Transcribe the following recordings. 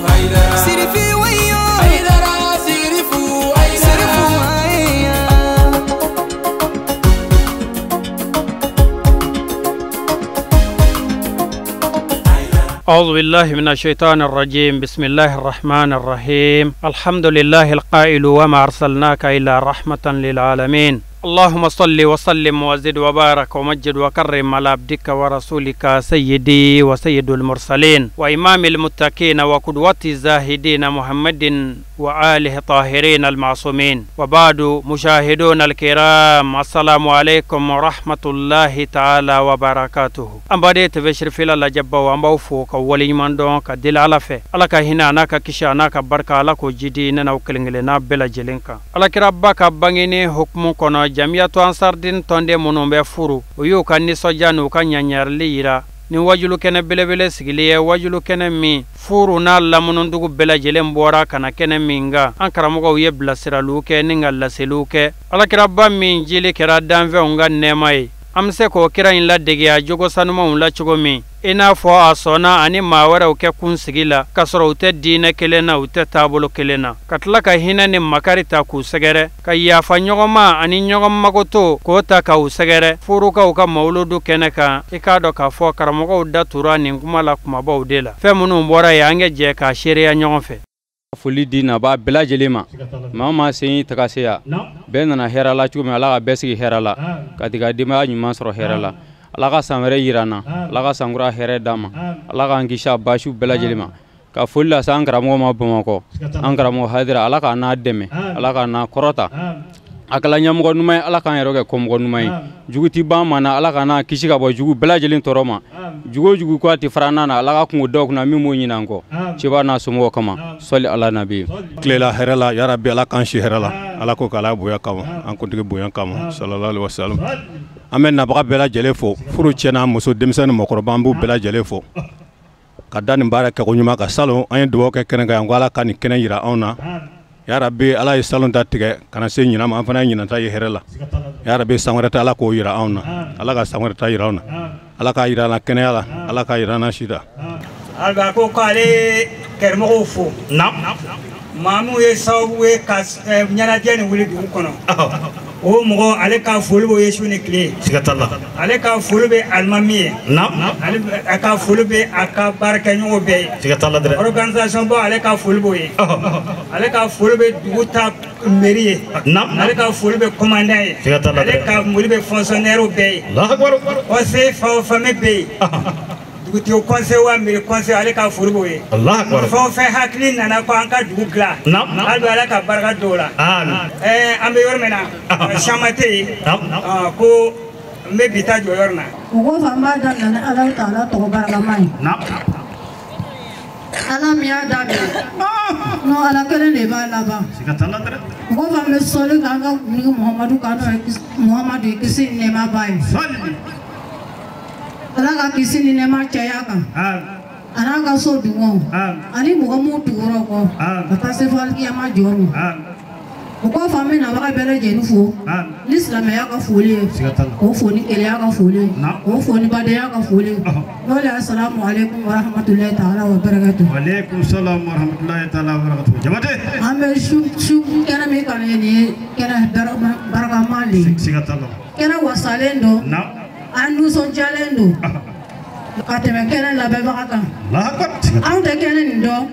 هيدرا سيرفي ويا هيدرا سيرفو أعوذ بالله من الشيطان الرجيم. بسم الله الرحمن الرحيم. الحمد لله القائل وما أرسلناك إلا رحمة للعالمين. اللهم صل وسلم وزد وبارك ومجد وكرم على عبدك ورسولك سيدي وسيد المرسلين وإمام المتقين وقدوة الزاهدين محمد وآله طاهرين المعصومين. وبعد مشاهدون الكرام، السلام عليكم ورحمة الله تعالى وبركاته. أم بديت بشر في الله جب وأم فوق ولي من دون كدل على في على كهنا ناك كشا ناك بركة على كجدي نوكلنا بلا جلنكا على كربك بعنيني حكم كنا جميع أنصار دين تندي منو بفرو ويو كان نسجان وكان ينير ni wajulu kene belebele sigiliye wajulu kene mi furu na lamunun dugu belajele mbora kana kene minga an karamogo ye blasiraluke ninga laseluke alakirabba min jili kera danve unga nemai amse ko kira in ladege ya jogo sanuma unla chugomi ina fo asona ani mawara uke kunsigila kasoro ute dine kelena ute tabolo kelena katlaka hina ni makarita ku segere kaya fanyogoma ani nyogoma goto kota ka usegere furuka uka mauludu keneka ikado ka fo karamogo udda turani ngumala kumaba udela femunu mbora yange je ka sheria nyonfe fuli dina ba bela jelema mama seyi takasiya benana herala chumi ala besigi herala kadiga dima nyuma soro herala ala ka samere yirana ala ka sangura here dama ala ka ngisha bashu bela jelema ka fulla sangra mo ma bamako angra mo hadira ala ka na deme ala ka na korota akala nyamugo numay ala kan yeroge komgo numay juguti ba mana ala kana kishika bo jugu bela jelin toroma jugu ko ati frana na ala ka kungo dog na mimo nyinango ciba na sumo kama salli ala nabi klela herala ya rabbi ala kan shi herala ala ko kala boya kama an kuntigi boya kama sallallahu alaihi wasallam amen na baga bela jele fo furu chena muso demsen mokoroba mbu bela jele fo kadani baraka ko nyuma ka salo an do ko kenga ngala kan kenen yira ona ya rabbi ala yi salon datige kana se nyina ma fana nyina ta yi herela ya rabbi sangwata ala ko yira ona ala ka sangwata yira ona ala ka yira na kenela ala ka yira na shida alba ko kale kermo fo na mamu ye sawwe kas nyana jeni wuli du kono o mo ale ka fulbo yesu ne kle sigatalla ale ka fulbe almami na ale ka fulbe aka barka nyo be sigatalla dre organisation bo ale ka fulbo ye ale ka fulbe duta mairie na ale ka fulbe commandant sigatalla ale ka mulbe fonctionnaire be allah akbar o se fami be duguti o conseil wa mi conseil ale ka furbo ye allah akbar fo fe hakli nana ko an ka dugla alba ala ka baraka dola ambe yormena chamate ko me bita jo yorna ko famba da nana ala taala to baraka mai ala miya da no ala kele ne ba la ba sikatalla dare ko fambe solo ganga ni muhammadu kisi ne ma bai ala ka kisi ni nema caya kan ana ka so duwo ani mɔgɔ mu tugura ko ka taa se fɔ alikiyama jɔ ma o ko fa min na baga bɛɛ lajɛlen fo ni silamɛya ka foli ye o fo ni keleya ka foli ye o fo ni badenya ka foli ye n'o de assalamu alaikum wa rahmatulahi ta'ala wa barakatuh. wa alaikum salam wa rahmatulahi ta'ala wa barakatuh. Jabate an bɛ su kɛnɛ min kan ye nin ye kɛnɛ barakama le kɛnɛ wasalen don an nisɔndiyalen don ka tɛmɛ kɛnɛ labɛnbaga kan anw tɛ kɛnɛ nin dɔn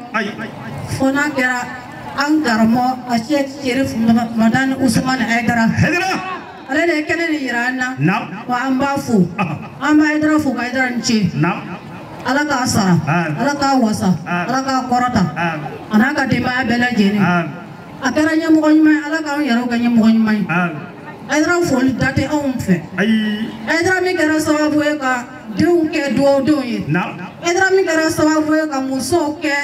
fo n'a kɛra an karamɔgɔ a Sherif Madani Usman Haidara ale de ye kɛnɛ nin yira an na wa an b'a fo an b'a Haidara fo ka Haidara ni ce ala k'a sara ala k'a wasa ala k'a kɔrɔta a n'a ka denbaya bɛɛ lajɛlen a kɛra ɲɛmɔgɔ ɲuman ye ala k'an yɛrɛw kɛ ɲɛmɔgɔ ɲuman ye Haidara foli da tɛ anw fɛ Haidara min kɛra sababu ye ka denw kɛ duwawudenw ye Haidara min kɛra sababu ye ka musow kɛ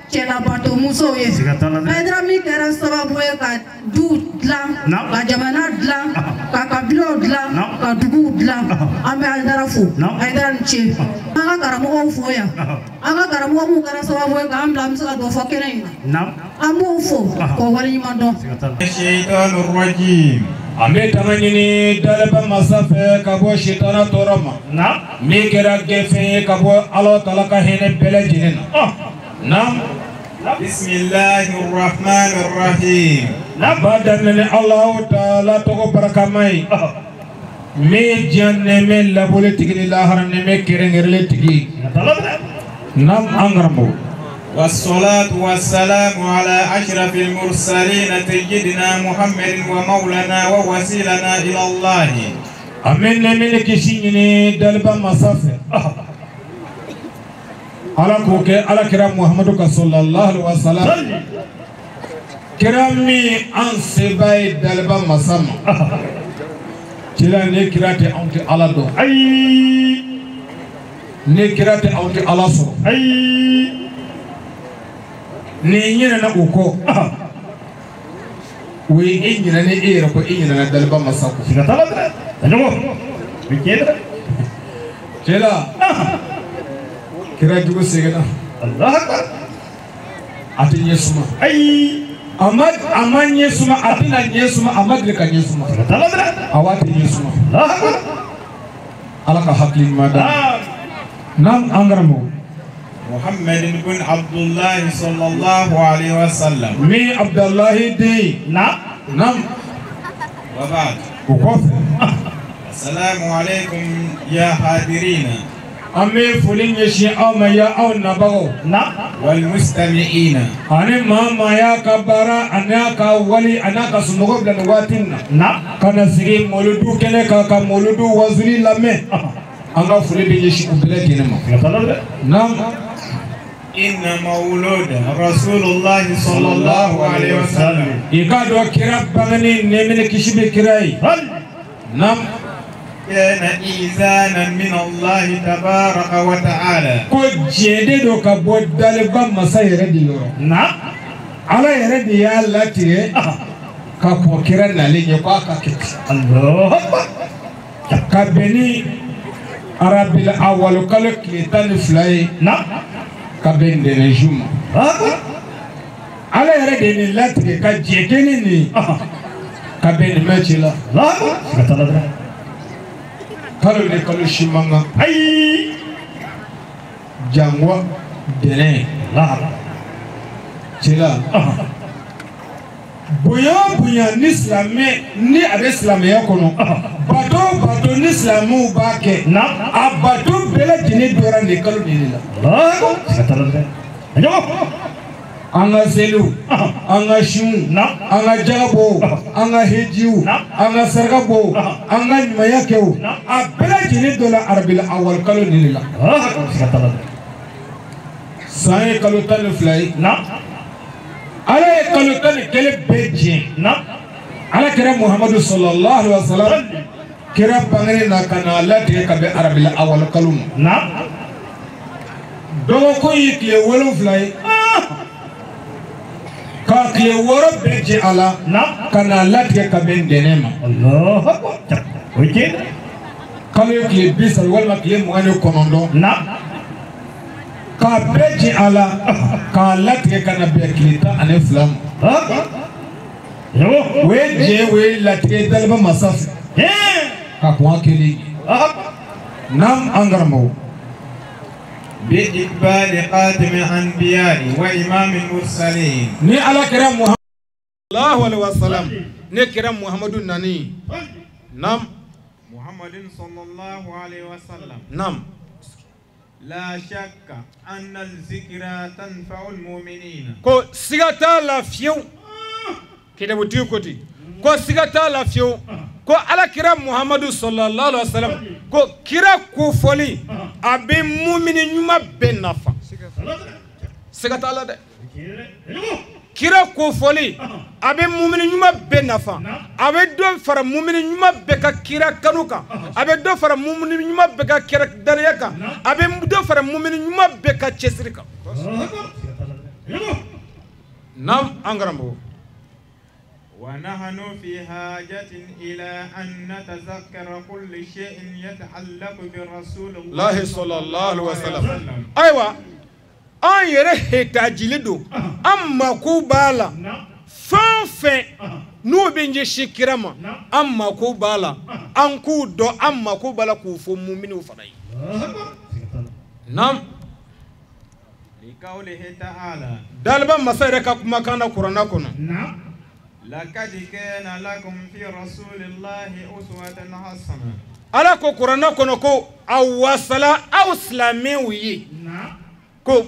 cɛlabato musow ye Haidara min kɛra sababu ye ka du dilan ka jamana dilan ka kabilaw dilan ka duguw dilan an bɛ Haidara fo Haidara ni ce an ka karamɔgɔw fo yan an ka karamɔgɔ min kɛra sababu ye k'an bila an bɛ se ka dɔ fɔ kɛnɛ in na an b'o fo k'o waleɲuman dɔn. Ame tamanyini dalaba masafe kabo shitana toroma mi kera gefe kabo Allah taala ka hene bele jinena بسم الله الرحمن الرحيم بدن الله تعالى تو بركامي مي جن مي لابولتيك الله نمي كيرنغرلتيكي نام انغرمو والصلاة والسلام على أشرف المرسلين سيدنا محمد ومولانا ووسيلنا إلى الله أمين نمي كيشيني دلبا مسافة على كوكي على كرام محمد صلى الله عليه وسلم كرامي أنسباي دلبا مسام تلا نكراتي أنت على دو أي نكراتي أنت على صو أي نيجينا نقوكو وإنجينا نيركو إنجينا دلبا مسام كذا تلا تجمع بكير تلا kira juga segera Allah Akbar ati Yesuma amad Yesuma ati na Yesuma amad leka Yesuma awati Yesuma Allah Akbar alaka haklin mada nam angaramo محمد بن عبد الله صلى الله عليه وسلم مي عبد الله دي نعم وبعد وقف السلام عليكم يا حاضرين أمي فلين يشي أو ما يا أو نبغو والمستمعين أنا ما يا كبارا أنا كولي أنا كسمعوا بلنواتنا كنا سيري مولودو كنا كمولودو وزري لامي أنا فلين يشي أبلغ كنا نعم إن مولود رسول الله صلى الله عليه وسلم يكادو كراب بغني نمين كشبي كراي نعم كان إيزانا من الله تبارك وتعالى كو جيدو كبود دالبا مساي ردي يورو نعم على يردي يا لاتي كاكو كيران نالي يقا كاكيت الله كابني عربي الأول كالك لتاني فلاي نعم كابن دنجوم على يردي لاتي كاجيكيني كابن ماتيلا لا كتلا kalo ne kalo shimanga ai jangwa dene la chela buya nislame ni ade islame yakono bato nislamu bake na abato bela dine dora ne kalo dine la katala ayo anga selu anga shun anga jabo anga hejiu anga sargabo anga mayakeu abela jini dola arabil awal kalo nilila sai kalo tan fly ala kalo tan kele beje ala kira muhammadu sallallahu alaihi wasallam kira bangare na kana lati kabe arabil awal kalo do ko yikle wolo fly kakle woro beje ala kana latke kaben denema Allah oke kale kle bisa wala kle mwani konondo ka beje ala ka latke kana beklita ane flam we latke dalba masaf ka kwa kele nam angarmo بإقبال قادم الأنبياء وإمام المرسلين ني على كرام محمد الله عليه وسلم ني كرام محمد ناني نعم محمد صلى الله عليه وسلم نعم لا شك أن الذكرى تنفع المؤمنين كو سيغتا لا فيو كده بوتيو كوتي كو سيغتا لا فيو ko ala kira muhammadu sallallahu alaihi wasallam ko kira ko foli abe mu'mini nyuma ben nafa sega taala de kira ko foli abe mu'mini nyuma ben nafa abe do fara mu'mini nyuma be ka kira kanuka abe do fara mu'mini nyuma be ka kira dariyaka abe do fara mu'mini nyuma be ka chesrika nam angarambo ونحن في حاجة إلى أن نتذكر كل شيء يتعلق برسول الله صلى الله عليه وسلم أيوة أن يره تاجلدو أما كوبالا فانفه نو بنجي شكرما أما كوبالا أنكو دو أما كوبالا كوفو مؤمن وفناي نعم قوله تعالى دالبا مسيرة كما كان قرآن كنا لقد كان لكم في رسول الله أسوة حسنة ala ko qur'ana kono ko awasala aw silamɛw ye ko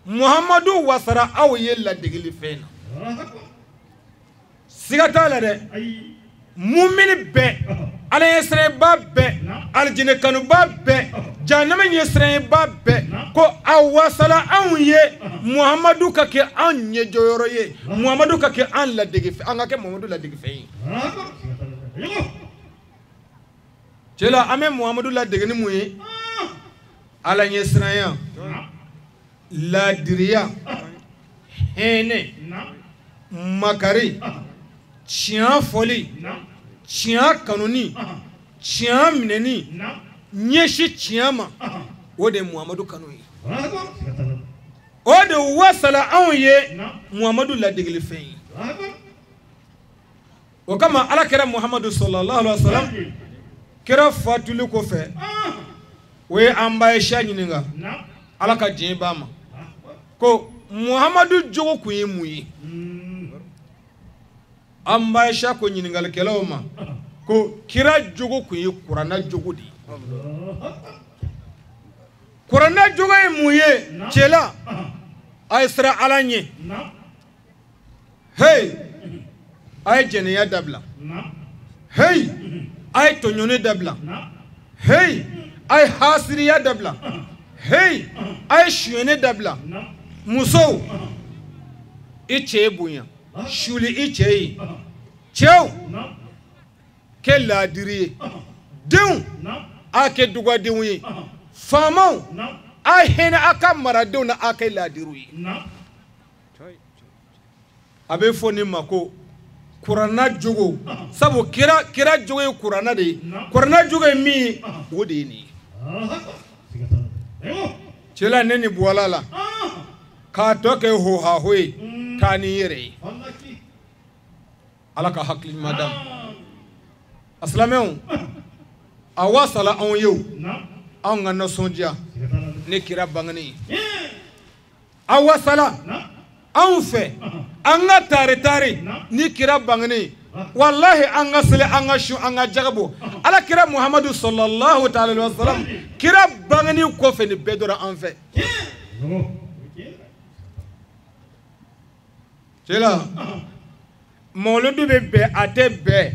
muhamadu wasara aw ye ladigili fɛn na siga t'a la dɛ mumini bɛɛ ala ye siranba bɛɛ alijinɛ kanuba bɛɛ jahanama ye siranba bɛɛ ko awasala anw ye muhamadu ka kɛ an ɲɛjɔyɔrɔ ye muhamadu ka kɛ an ladigi fɛn an ka kɛ muhamadu ladigi fɛn ye cela ame muhammadu la degeni mun ye ala ɲɛ siranya ladiriya hɛnɛ makari tiɲɛ fɔli tiɲɛ kanuni tiɲɛ minɛni ɲɛsi tiɲɛ ma o de ye muhammadu kanu ye o de wasala anw ye muhammadu ladegeli fɛn ye o kama ala kɛra muhammadu sallallahu alaihi wa sallam kira fatuli kɔfɛ o ye an ba Aisha ɲininka ala ka diɲɛ b'a ma ko muhammadu jogo kun ye mun ye an ba Aisha ko ɲininkalikɛlaw ma ko kira jogo kun ye kuranna jogo de ye kuranna jogo ye mun ye cɛla a ye siran ala ɲɛ hey a ye jɛnɛya dabila hey a ye tɔɲɔni dabila hey a ye hasiriya dabila hey a ye suyɛni dabila musow i cɛ ye bonya suli i cɛ ye cɛw kɛ laadiri ye denw a kɛ dugwadenw ye faamaw a hinɛ a ka maradenw na a kɛ laadiriw ye a bɛ fɔ nin ma ko kuranna jogo sabu kira jogo ye kuranna de ye kuranna jogo ye min ye o de ye nin ye cɛla ne ni bɔla la k'a tɔ kɛ hohaho ye taa ni yɛrɛ ye ala ka hakili ɲuman d'a ma a silamɛw a wasala anw ye o anw ka nasɔndiya ne kira bangeni ye a wasala anw fɛ an ka taari ni kira bangeni wallahi an ka seli an ka su an ka jagabo ala kira muhammadu sallallahu ta'ala alaihi wasallam kira bangeni kɔfɛ ni bɛɛ dɔra an fɛ cɛla mawludu bɛ bɛn a tɛ bɛn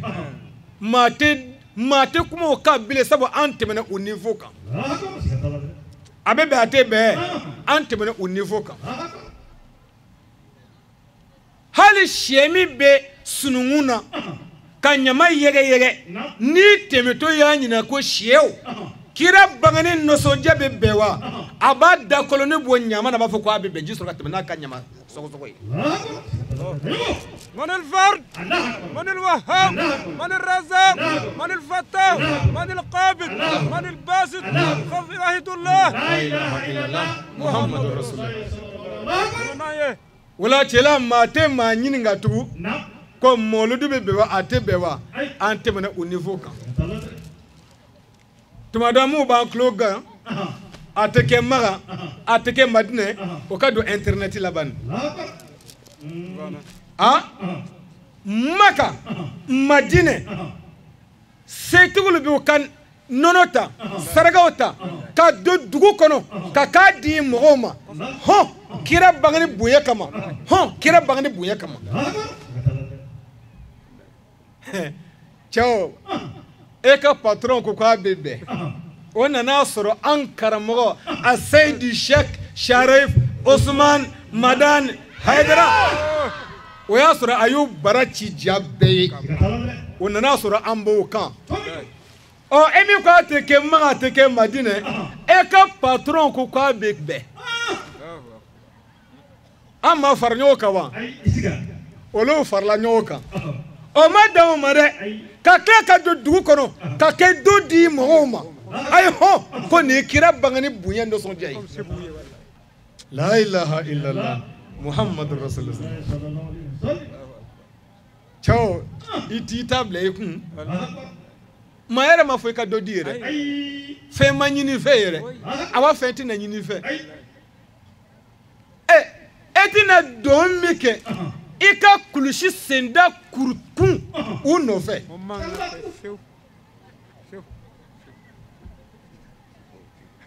maa tɛ kuma o kan bilen sabu an tɛmɛna o niveau kan a bɛ bɛn a tɛ bɛn an tɛmɛna o niveau kan hali sɛ min bɛ sununkun na ka ɲama yɛgɛyɛgɛ ni tɛmɛtɔ y'a ɲininka ko sɛw kira bangeni nisɔndiya bɛ bɛn wa a b'a da koloni bɔ ɲama na a b'a fɔ ko a bɛ bɛn ji sɔrɔ ka tɛmɛ n'a ka ɲama sɔgɔsɔgɔ ye. من الفرد من الوهاب من الرزاق من الفتاح من القابض من الباسط خفض الله لا اله الا الله محمد رسول الله wala cɛla maa tɛ maa ɲininka tugun ko mɔludu bɛ bɛn wa a tɛ bɛn wa an tɛmɛna o niveau kan tuma dɔ mun b'an tulo gan a tɛ kɛ Maga a tɛ kɛ Madinɛ o ka don internet la bani Maka Madinɛ setigiw bɛ u ka nɔnɔ ta sarakaw ta ka don dugu kɔnɔ ka k'a di mɔgɔw ma hɔn kira bangeni bonya kama hɔn kira bangeni bonya kama cɛw e ka patron ko k'a bɛ bɛn o nana sɔrɔ an karamɔgɔ a Seydi Sheikh Sharif Osman Madan Haidara o y'a sɔrɔ a y'u bara ci ja bɛɛ ye o nana sɔrɔ an b'o kan e min ko a tɛ kɛ Maga a tɛ kɛ Madinɛ e ka patron ko k'a bɛ bɛn an ma fara ɲɔgɔn kan wa olu farala ɲɔgɔn kan o ma dan o ma dɛ ka tila ka don dugu kɔnɔ ka kɛ do di mɔgɔw ma ayi hɔn ko nin ye kira bangeni bonya nisɔndiya ye la ilaha illallah muhammadu rasulullah cɛw i t'i ta bila i kun maa yɛrɛ ma fɔ i ka dɔ di yɛrɛ fɛn ma ɲini fɛ yɛrɛ a b'a fɛn tɛna ɲini fɛ etina don min kɛ i ka kulusi senda kurukun u nɔfɛ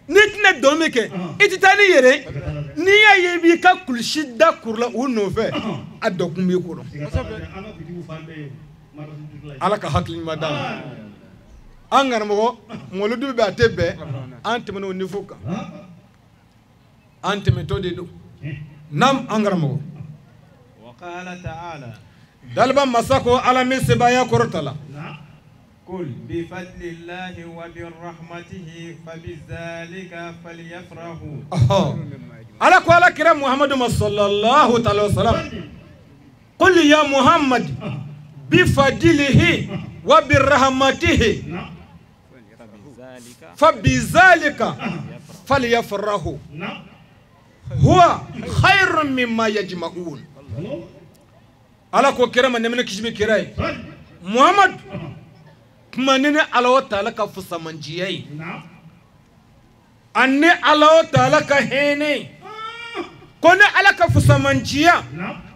ni tɛna don min kɛ i tɛ taa ni yɛrɛ n'i y'a ye i b'i ka kulusi da kuru la u nɔfɛ a dɔ kun b'i kɔrɔ ala ka hakili ɲuman d'a ma an karamɔgɔ mɔludu bɛ a tɛ bɛn an tɛmɛna o niveau kan an tɛmɛtɔ de don nam an karamɔgɔ وقال تعالى daliba masa ko ala min sebaaya kɔrɔta la قل بفضل الله وبرحمته فبذلك فليفرحوا ala ko ala kira muhammadu sallallahu alaihi wasallam qul ya muhammad bifadlihi wa birahmatihi fabizalika falyafrahu huwa khairun mimma yajma'un ala ko kira man nemene kishbi kirai muhammad kuma ne ala wa ta'ala ka fusamanjiyai anne ala wa ta'ala ka hene ko ne ala ka fusamanjiya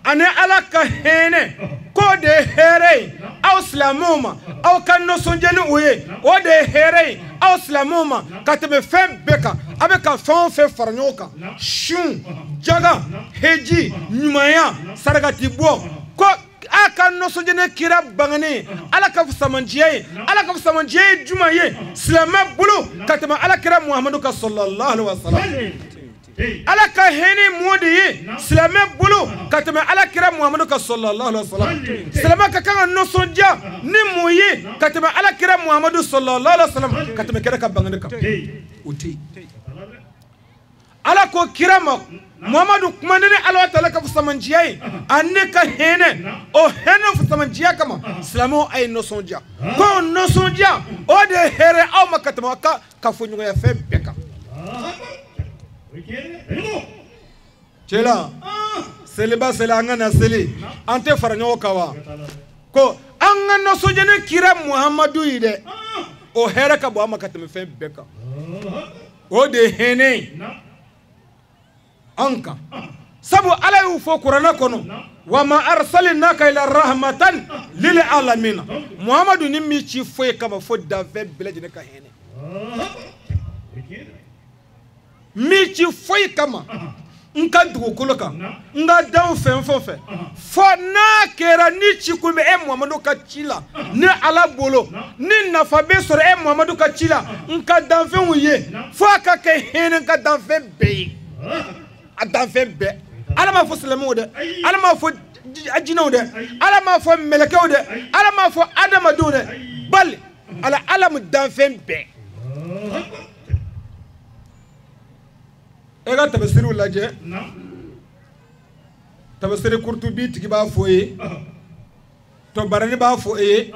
ane ala ka hene ko de here aw islamuma aw kan no sonjeni oye o de here aw islamuma ka tebe fɛn bɛɛ kan a bɛ ka fɛn o fɛn fara ɲɔgɔn kan sun jaga heji ɲumanya sarakati bɔ ko a ka nɔsɔnjɛnɛ kira bangani ala ka fusamanjiya ye ala ka fusamanjiya ye juma ye silamɛ bolo ka tɛmɛ ala kira muhamadu ka sallallahu alaihi wasallam ala ka heni modi ye silamɛ bolo ka tɛmɛ ala kira muhamadu ka sallallahu alaihi wasallam silamɛ ka kan ka nɔsɔndiya ni mun ye ka tɛmɛ ala kira muhamadu sallallahu alaihi wasallam ka tɛmɛ kira ka bangani kan o tɛ ala ko kira ma muhammadu kuma ne ala ta'ala ka fusamanjiya ye ani ka hene o hene fusamanjiya kama silamɛw a ye nɔsɔndiya ko nɔsɔndiya o de ye hɛrɛ aw ma ka tɛmɛ ka fɔ ɲɔgɔnya fɛn bɛɛ kan cɛla seliba seli an ka na seli an tɛ fara ɲɔgɔn kan wa ko an ka nɔsɔndiya ni kira muhammadu ye dɛ o hɛrɛ ka bɔ an ma ka tɛmɛ fɛn bɛɛ kan o de ye hene anka sabu ala y'u fɔ kuranɛ kɔnɔ wa ma arsalinaka ila rahmatan lil alamin muhammadu ni mi ci foyi kama fo danfɛn bɛɛ lajɛlen ka hinɛ mi ci foyi kama n ka dugukolo kan n ka danw fɛn fɛn fɛ fo n'a kɛra ni ci kun bɛ e muhammadu ka ci la ni ala bolo ni nafa bɛ sɔrɔ e muhammadu ka ci la n ka danfɛnw ye fo a ka kɛ hinɛ n ka danfɛn bɛɛ ye a danfɛn bɛɛ ala m'a fɔ silamɛw dɛ ala m'a fɔ jinɛw dɛ ala m'a fɔ mɛlɛkɛw dɛ ala m'a fɔ adamadenw dɛ bali ala mu danfɛn bɛɛ e ka tafsiriw lajɛ tafsiri kurtubi tigi b'a fɔ ye tɔbarani b'a fɔ ye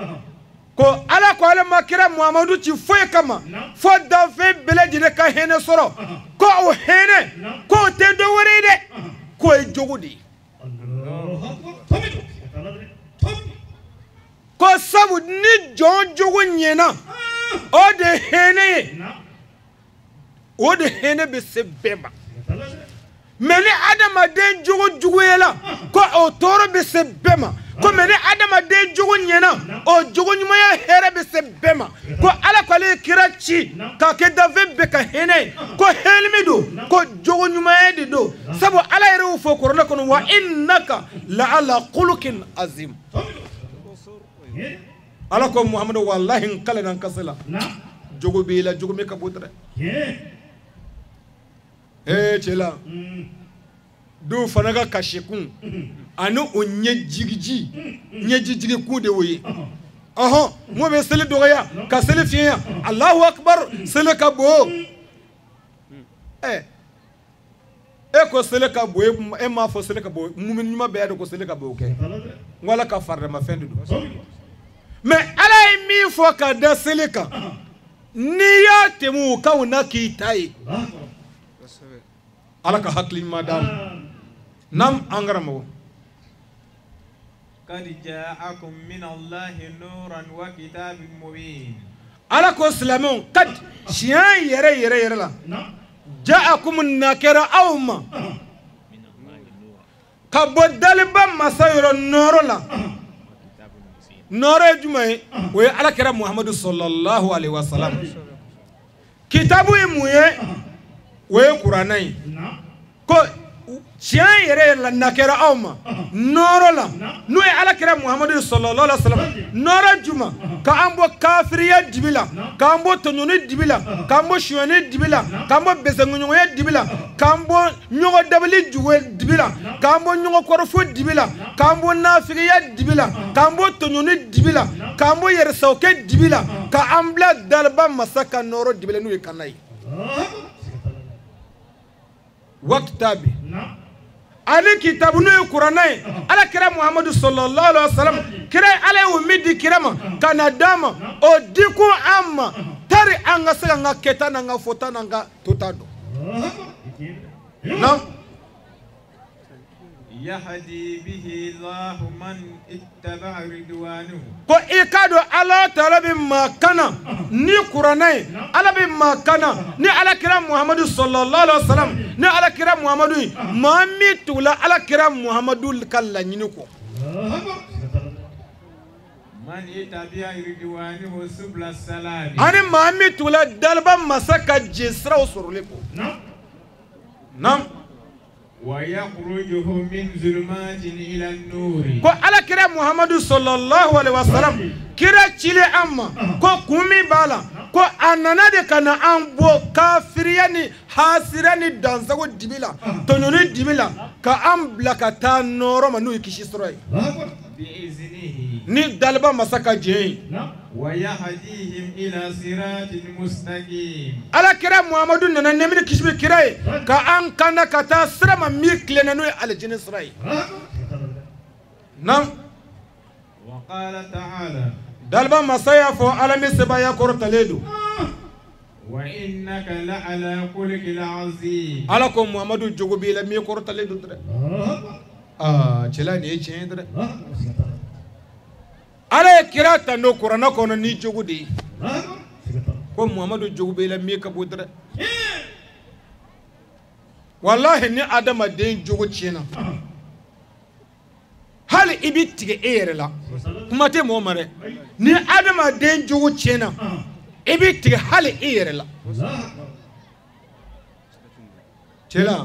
ko ala ko ale ma kira muhammadu ci foyi kama fo danfɛn bɛɛ lajɛlen ka hinɛ sɔrɔ ko o hinɛ ko o tɛ dɔ wɛrɛ ye dɛ k'o ye jogo de ye ko sabu ni jɔn jogo ɲɛna o de hinɛ ye o de hinɛ bɛ se bɛɛ ma mɛ ni adamaden jogo juguyala ko o tɔɔrɔ bɛ se bɛɛ ma ko mɛ ni adamaden jogo ɲɛna o jogo ɲumanya hɛrɛ bɛ se bɛɛ ma ko ala ko ale ye kira ci k'a kɛ danfɛn bɛɛ ka hinɛ ye ko hɛlimi don ko jogo ɲumanya de don sabu ala yɛrɛ y'o fɔ kuranɛ kɔnɔ wa innaka la ala khuluqin azim ala ko muhammadu wallahi n kale na n kasi la jogo b'i la jogo min ka bon dɛ cɛla dɔw fana ka kasikun ani o ɲɛjigiji ɲɛjijigi kun de y'o ye ɔhɔn mun bɛ seli dɔgɔya ka seli fiɲɛ alahu akibaru seli ka bon e ko seli ka bon e m'a fɔ seli ka bon mumini ɲuman bɛɛ y'a dɔn ko seli ka bon o kɛ n ko ala ka faridamafɛn de don mɛ ala ye min fɔ ka da seli kan n'i y'a tɛmɛ o kan na k'i ta ye ala ka hakili ɲuman d'a ma nam an karamɔgɔ قد جاءكم من الله نورا وكتاب مبين ala ko silamɛw kad siɲɛ yɛrɛ la ja'akum nakɛra aw ma ka bɔ daliba masa yɔrɔ nɔrɔ la nɔrɔ ye jumɛn ye o ye alakira Muhammadu sallallahu alaihi wasallam kitabu ye mun ye o ye kuranɛ ye ko tiɲɛ yɛrɛ la na kɛra aw ma nɔrɔ la n'o ye alakira Muhammadu sallallahu alaihi wasallam nɔrɔ juma k'an bɔ kafiriya dibi la k'an bɔ tɔɲɔni dibi la k'an bɔ suyani dibi la k'an bɔ besenguɲɔgɔnya dibi la k'an bɔ ɲɔgɔn dabali jugu dibi la k'an bɔ ɲɔgɔn kɔrɔfo dibi la k'an bɔ nafigiya dibi la k'an bɔ tɔɲɔni dibi la k'an bɔ yɛrɛsawokɛ dibi la k'an bila daliba masa ka nɔrɔ dibi la n'o ye kanna ye wakitabi ani kitabu n'o ye kuranɛ ye alakira Muhammadu sallallahu alaihi wasallam kira ala ye min di kira ma ka na d'a ma o di ko an ma tari an ka se ka n ka kɛta n'an ka fɔta n'an ka tota dɔn na يهدي به الله من اتبع رضوانه ko i ka dɔn ala taala bɛ maa kana ni kuranɛ ye ala bɛ maa kana ni alakira Muhammadu sallallahu alaihi wasallam ni alakira Muhammadu ye maa min tugula alakira Muhammadu ka laɲini kɔ من اتبع رضوانه سبل السلام ani maa min tugula daliba masa ka jesiraw sɔrɔli kɔ naam ويخرجه من ظلمات إلى النور ko alakira Muhammadu sallallahu alaihi wasallam kira cile amma ko kumi bala ko anana de kana an bɔ kafiriya ni hasira ni dansago dibila tɔɲɔni dibila ka an bila ka taa nɔrɔ ma n'o ye kisi sɔrɔ ye بإذنه ni daliba masa ka jɛ ye ويهديهم إلى صراط مستقيم alakira Muhammadu nana nemini kisi bɛ kira ye ka an kana ka taa sira ma min tilenna n'o ye alijinɛ sira ye naam وقال تعالى daliba masa y'a fɔ ala min sebaya kɔrɔtalen don وإنك لعلى خلق العظيم ala ko Muhammadu jogo b'i la min kɔrɔtalen don dɛ cɛla nin ye tiɲɛ ye dɛ ala ye kira ta n'o kuranɛ kɔnɔ ni jogo de ye ko Muhammadu jogo b'i la min ka bon dɛ wallahi ni adamaden jogo tiɲɛna hali i bɛ tigɛ e yɛrɛ la kuma tɛ mɔgɔ ma dɛ ni adamaden jogo tiɲɛna i bɛ tigɛ hali e yɛrɛ la cɛla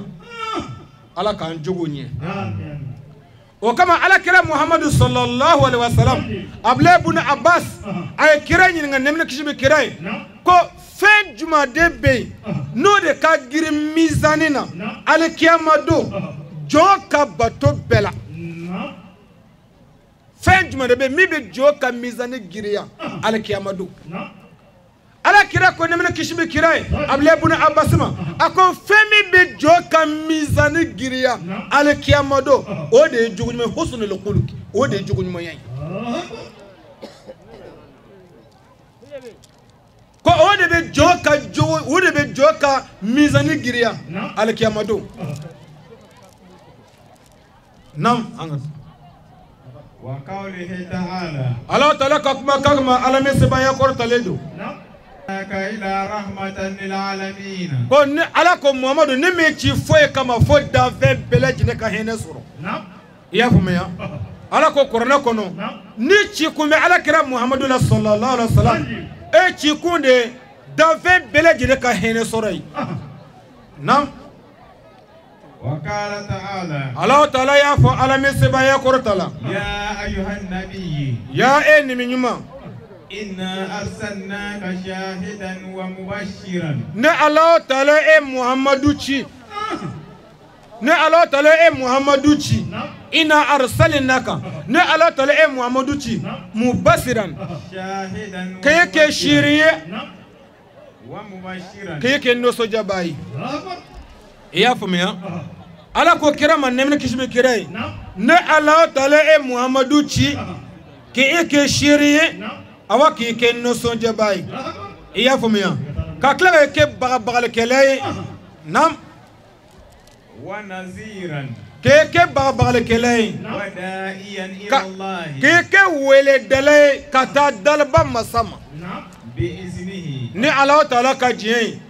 ala k'an jogo ɲɛ o kama alakira Muhammadu sallallahu alaihi wasallam Abdullah ibn Abbas a ye kira ɲininka nemini kisi bɛ kira ye ko fɛn jumaden bɛ yen n'o de ka girin mizani na alikiyama don jɔn ka bato bɛɛ la fɛn jumaden bɛ yen min bɛ jɔn ka mizani giriya alikiyama don alakira ko nemini kisi bɛ kira ye Abdullah ibn Abbas ma a ko fɛn min bɛ jɔn ka mizani giriya alikiyama don o de ye jogo ɲuman husnul khuluq o de ye jogo ɲumanya ye ko o de bɛ jɔn ka jogo o de bɛ jɔn ka mizani giriya alikiyama don naam وقوله تعالى ala taala ka kuma kan ma ala min sebaya kɔrɔtalen don إلى رحمة للعالمين ko ni ala ko Muhammadu ni min ci foyi kama fo danfɛn bɛɛ lajɛlen ka hinɛ sɔrɔ i y'a faamuya ala ko kuranɛ kɔnɔ ni ci kun bɛ alakira Muhammadu la sallallahu alaihi wasallam e ci kun de danfɛn bɛɛ lajɛlen ka hinɛ sɔrɔ ye naam وقال تعالى ala taala y'a fɔ ala min sebaya kɔrɔtala يا أيها النبي ya e nimi ɲuman إنا أرسلناك شاهدا ومبشرا ne ala taala e Muhammadu ci ne ala taala e Muhammadu ci ina arsalinaka ne ala taala e Muhammadu ci mubasiran شاهدا kayake shiriye ومبشرا kayake nosoja bayi i y'a faamuya ala ko kira ma nemini kisi bɛ kira ye ne ala taala e Muhammadu ci kayake shiriye awa k'i kɛ nisɔndiyaba ye i y'a faamuya ka tila ka kɛ bagabagalikɛla ye naam ونذيرا k'i kɛ bagabagalikɛla ye وداعيا إلى الله k'i kɛ weledala ye ka taa daliba masa ma بإذنه ni ala taala ka diɲɛ ye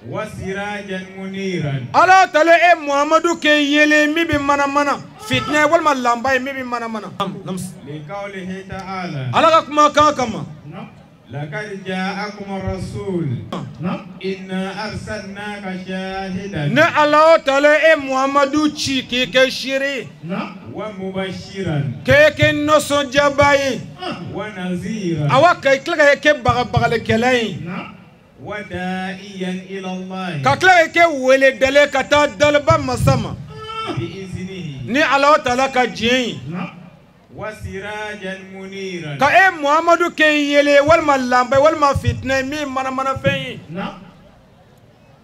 وسراجا منيرا على تلا محمد كي يلي مي بمنا منا فتنة والما لامباي مي بمنا منا نمس لقوله تعالى على كما كما لقد جاءكم الرسول إنا أرسلناك شاهدا نا الله تعالى محمد تشي كي كشيري ومبشرا كي نصو جباي ونذيرا أوا كي كلا كي بغل كلاي وداعيا إلى الله كلا كي ولد لك تدلب مسما بإذنه ني الله تعالى كجين وسراجا منيرا كأي محمد كي يلي والما لامبي والما فتنة مي منا فين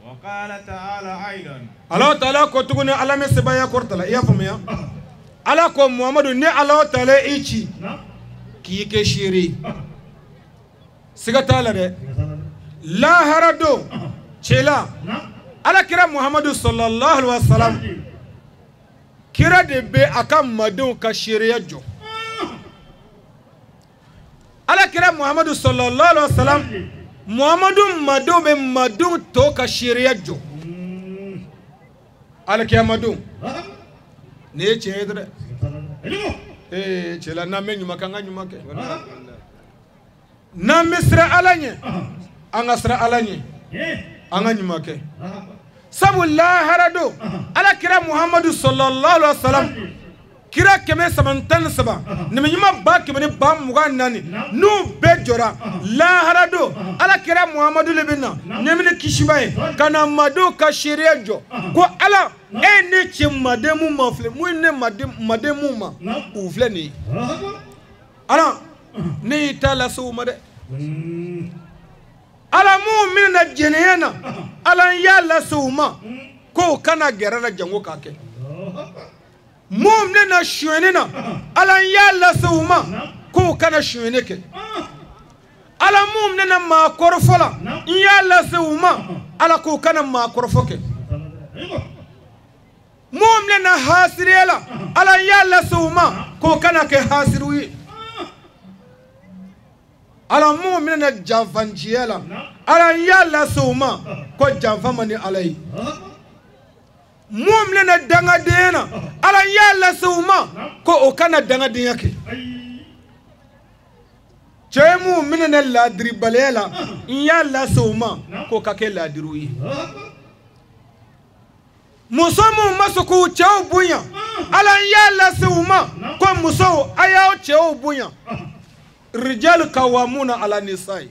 وقال تعالى أيضا الله تعالى كتقولني على مسبايا كورتلا يا فميا على كم محمد ني الله تعالى إيشي كي كشيري سكتالا ده لا هردو شلا على كرام محمد صلى الله عليه وسلم كرا دبي أكام مدون كشيري جو على كرام محمد صلى الله عليه وسلم محمد مدون بمدون تو كشيري جو على كرام مدون نيجي هيدر شلا نامي نيما كanga نيما كه نامي سر علاني أنا سر علاني أنا نيما كه سبب الله هردو على كرام محمد صلى الله عليه وسلم كرا كم سمنتن سبا نميما باك من بام مغان ناني نو بجورا لا هردو على كرام محمد لبنا نمني كشباي كنا مدو كشيريجو كو على أني تيم مدمو مفل موين مدمو ما وفلني أنا نيتالا سو مد على مؤمن الجنينا على يالا سوما كو كنا جرنا جنگو كاكي مؤمن الشويننا على يالا سوما كو كنا شوينك على مؤمن ما كورفلا يالا سوما على كو كنا ما كورفك مؤمن حاسريلا على يالا سوما كو كنا كحاسروي على مؤمن الجافنجيلا على يالا سوما كو جافمني علي مؤمن الدنgadena على يالا سوما كو اوكانا دنgadينك جاي مؤمن الادري بليلا يالا سوما كو كاكي لادروي musomu masuku chao bunya ala yalla suma ko muso ayaw chao bunya rijal kawamuna ala nisai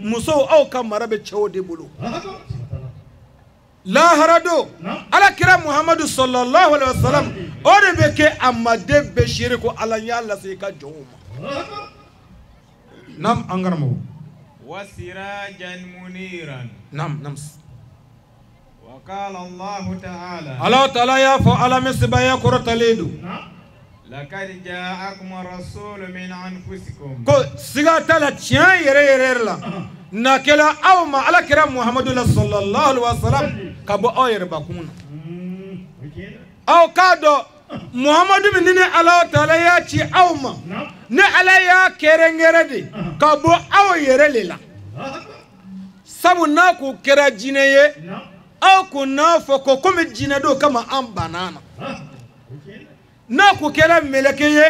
muso au kamarabe chao de bulu la harado ala kira muhammadu sallallahu alaihi wasallam ore beke amade beshiri ko ala yalla sai ka joma nam angarmo wasirajan muniran nam وقال الله تعالى الله تعالى يا فعل مسبايا كرتليدو لقد جاءكم الرسول من أنفسكم كو سيغاتا تشان يريرلا ناكلا او ما على كرام محمد صلى الله عليه وسلم كبو او يربكون او كادو محمد بن الله تعالى يا تشي او ما ني على يا كيرنغردي كبو او يرللا سبو ناكو كرا جينيه au kuna foko kome jinado kama banana na ku kera melekeye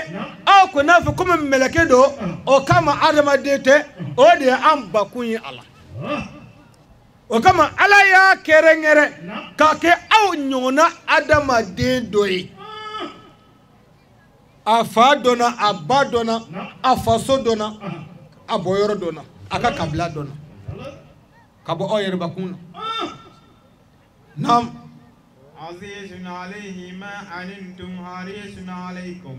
au kuna foko kome melekedo o kama adama dete o de bakuni ala o kama ala ya kerengere kake au nyona adama de doyi afa dona abadona afaso dona aboyoro dona aka kabla dona kabo oyer bakuna نعم عزيز عليه ما عنتم حريص عليكم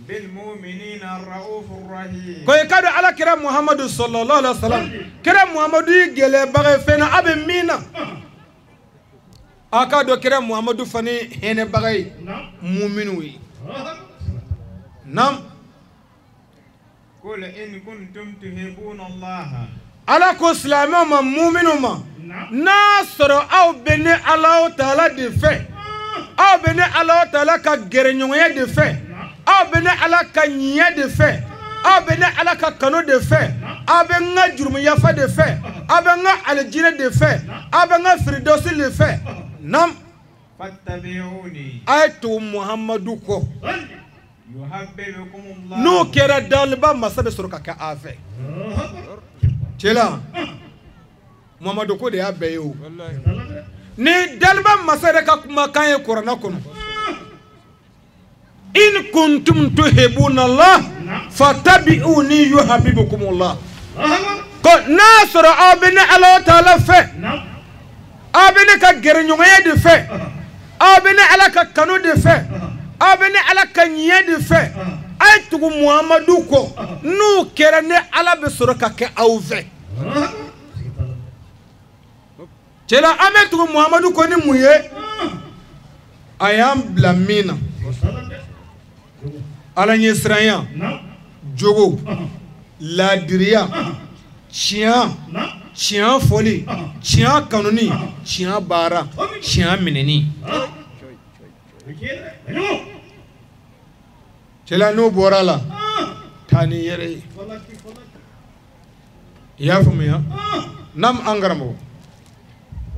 بالمؤمنين الرؤوف الرحيم كوي كادو على كرام محمد صلى الله عليه وسلم كرام محمد يجي بغي فينا ابي مينا اكادو كرام محمد فني هنا بغي مؤمنوي نعم قل ان كنتم تحبون الله على كو اسلام مؤمنون ناصر او بني الله تعالى دفع او بني الله تعالى كغرنيويه دفع او بني الله كنيه دفع او بني الله كانو دفع a bɛ n ka jurumu yafa de fɛ a bɛ n ka alijinɛ de fɛ a bɛ n ka firidɔsi de fɛ nam fattabi'uni a ye tugu Muhamadu kɔ yuhibbukumullah n'o kɛra daliba masa bɛ sɔrɔ ka kɛ a fɛ cɛla Muhamadu ko de y'a bɛɛ ye o ni daliba masa yɛrɛ ka kumakan ye kuranɛ kɔnɔ in kuntum tuhibbuna Allah fattabi'uni yuhibbukumullah ko n'a sɔrɔ aw bɛ ne Ala Taala fɛ aw bɛ ne ka gɛrɛɲɔgɔnya de fɛ aw bɛ ne Ala ka kanu de fɛ aw bɛ ne Ala ka ɲɛ de fɛ a ye tugu Muhamadu kɔ n'o kɛra ne Ala bɛ sɔrɔ ka kɛ aw fɛ cɛla an bɛ tugu Muhamadu kɔ ni mun ye a y'an bila min na Ala ɲɛsiranya jogo ladiriya tiɲɛ fɔli tiɲɛ kanuni tiɲɛ baara tiɲɛ minɛni cɛla n'o bɔra la taa ni yɛrɛ ye i y'a faamuya nam an karamɔgɔ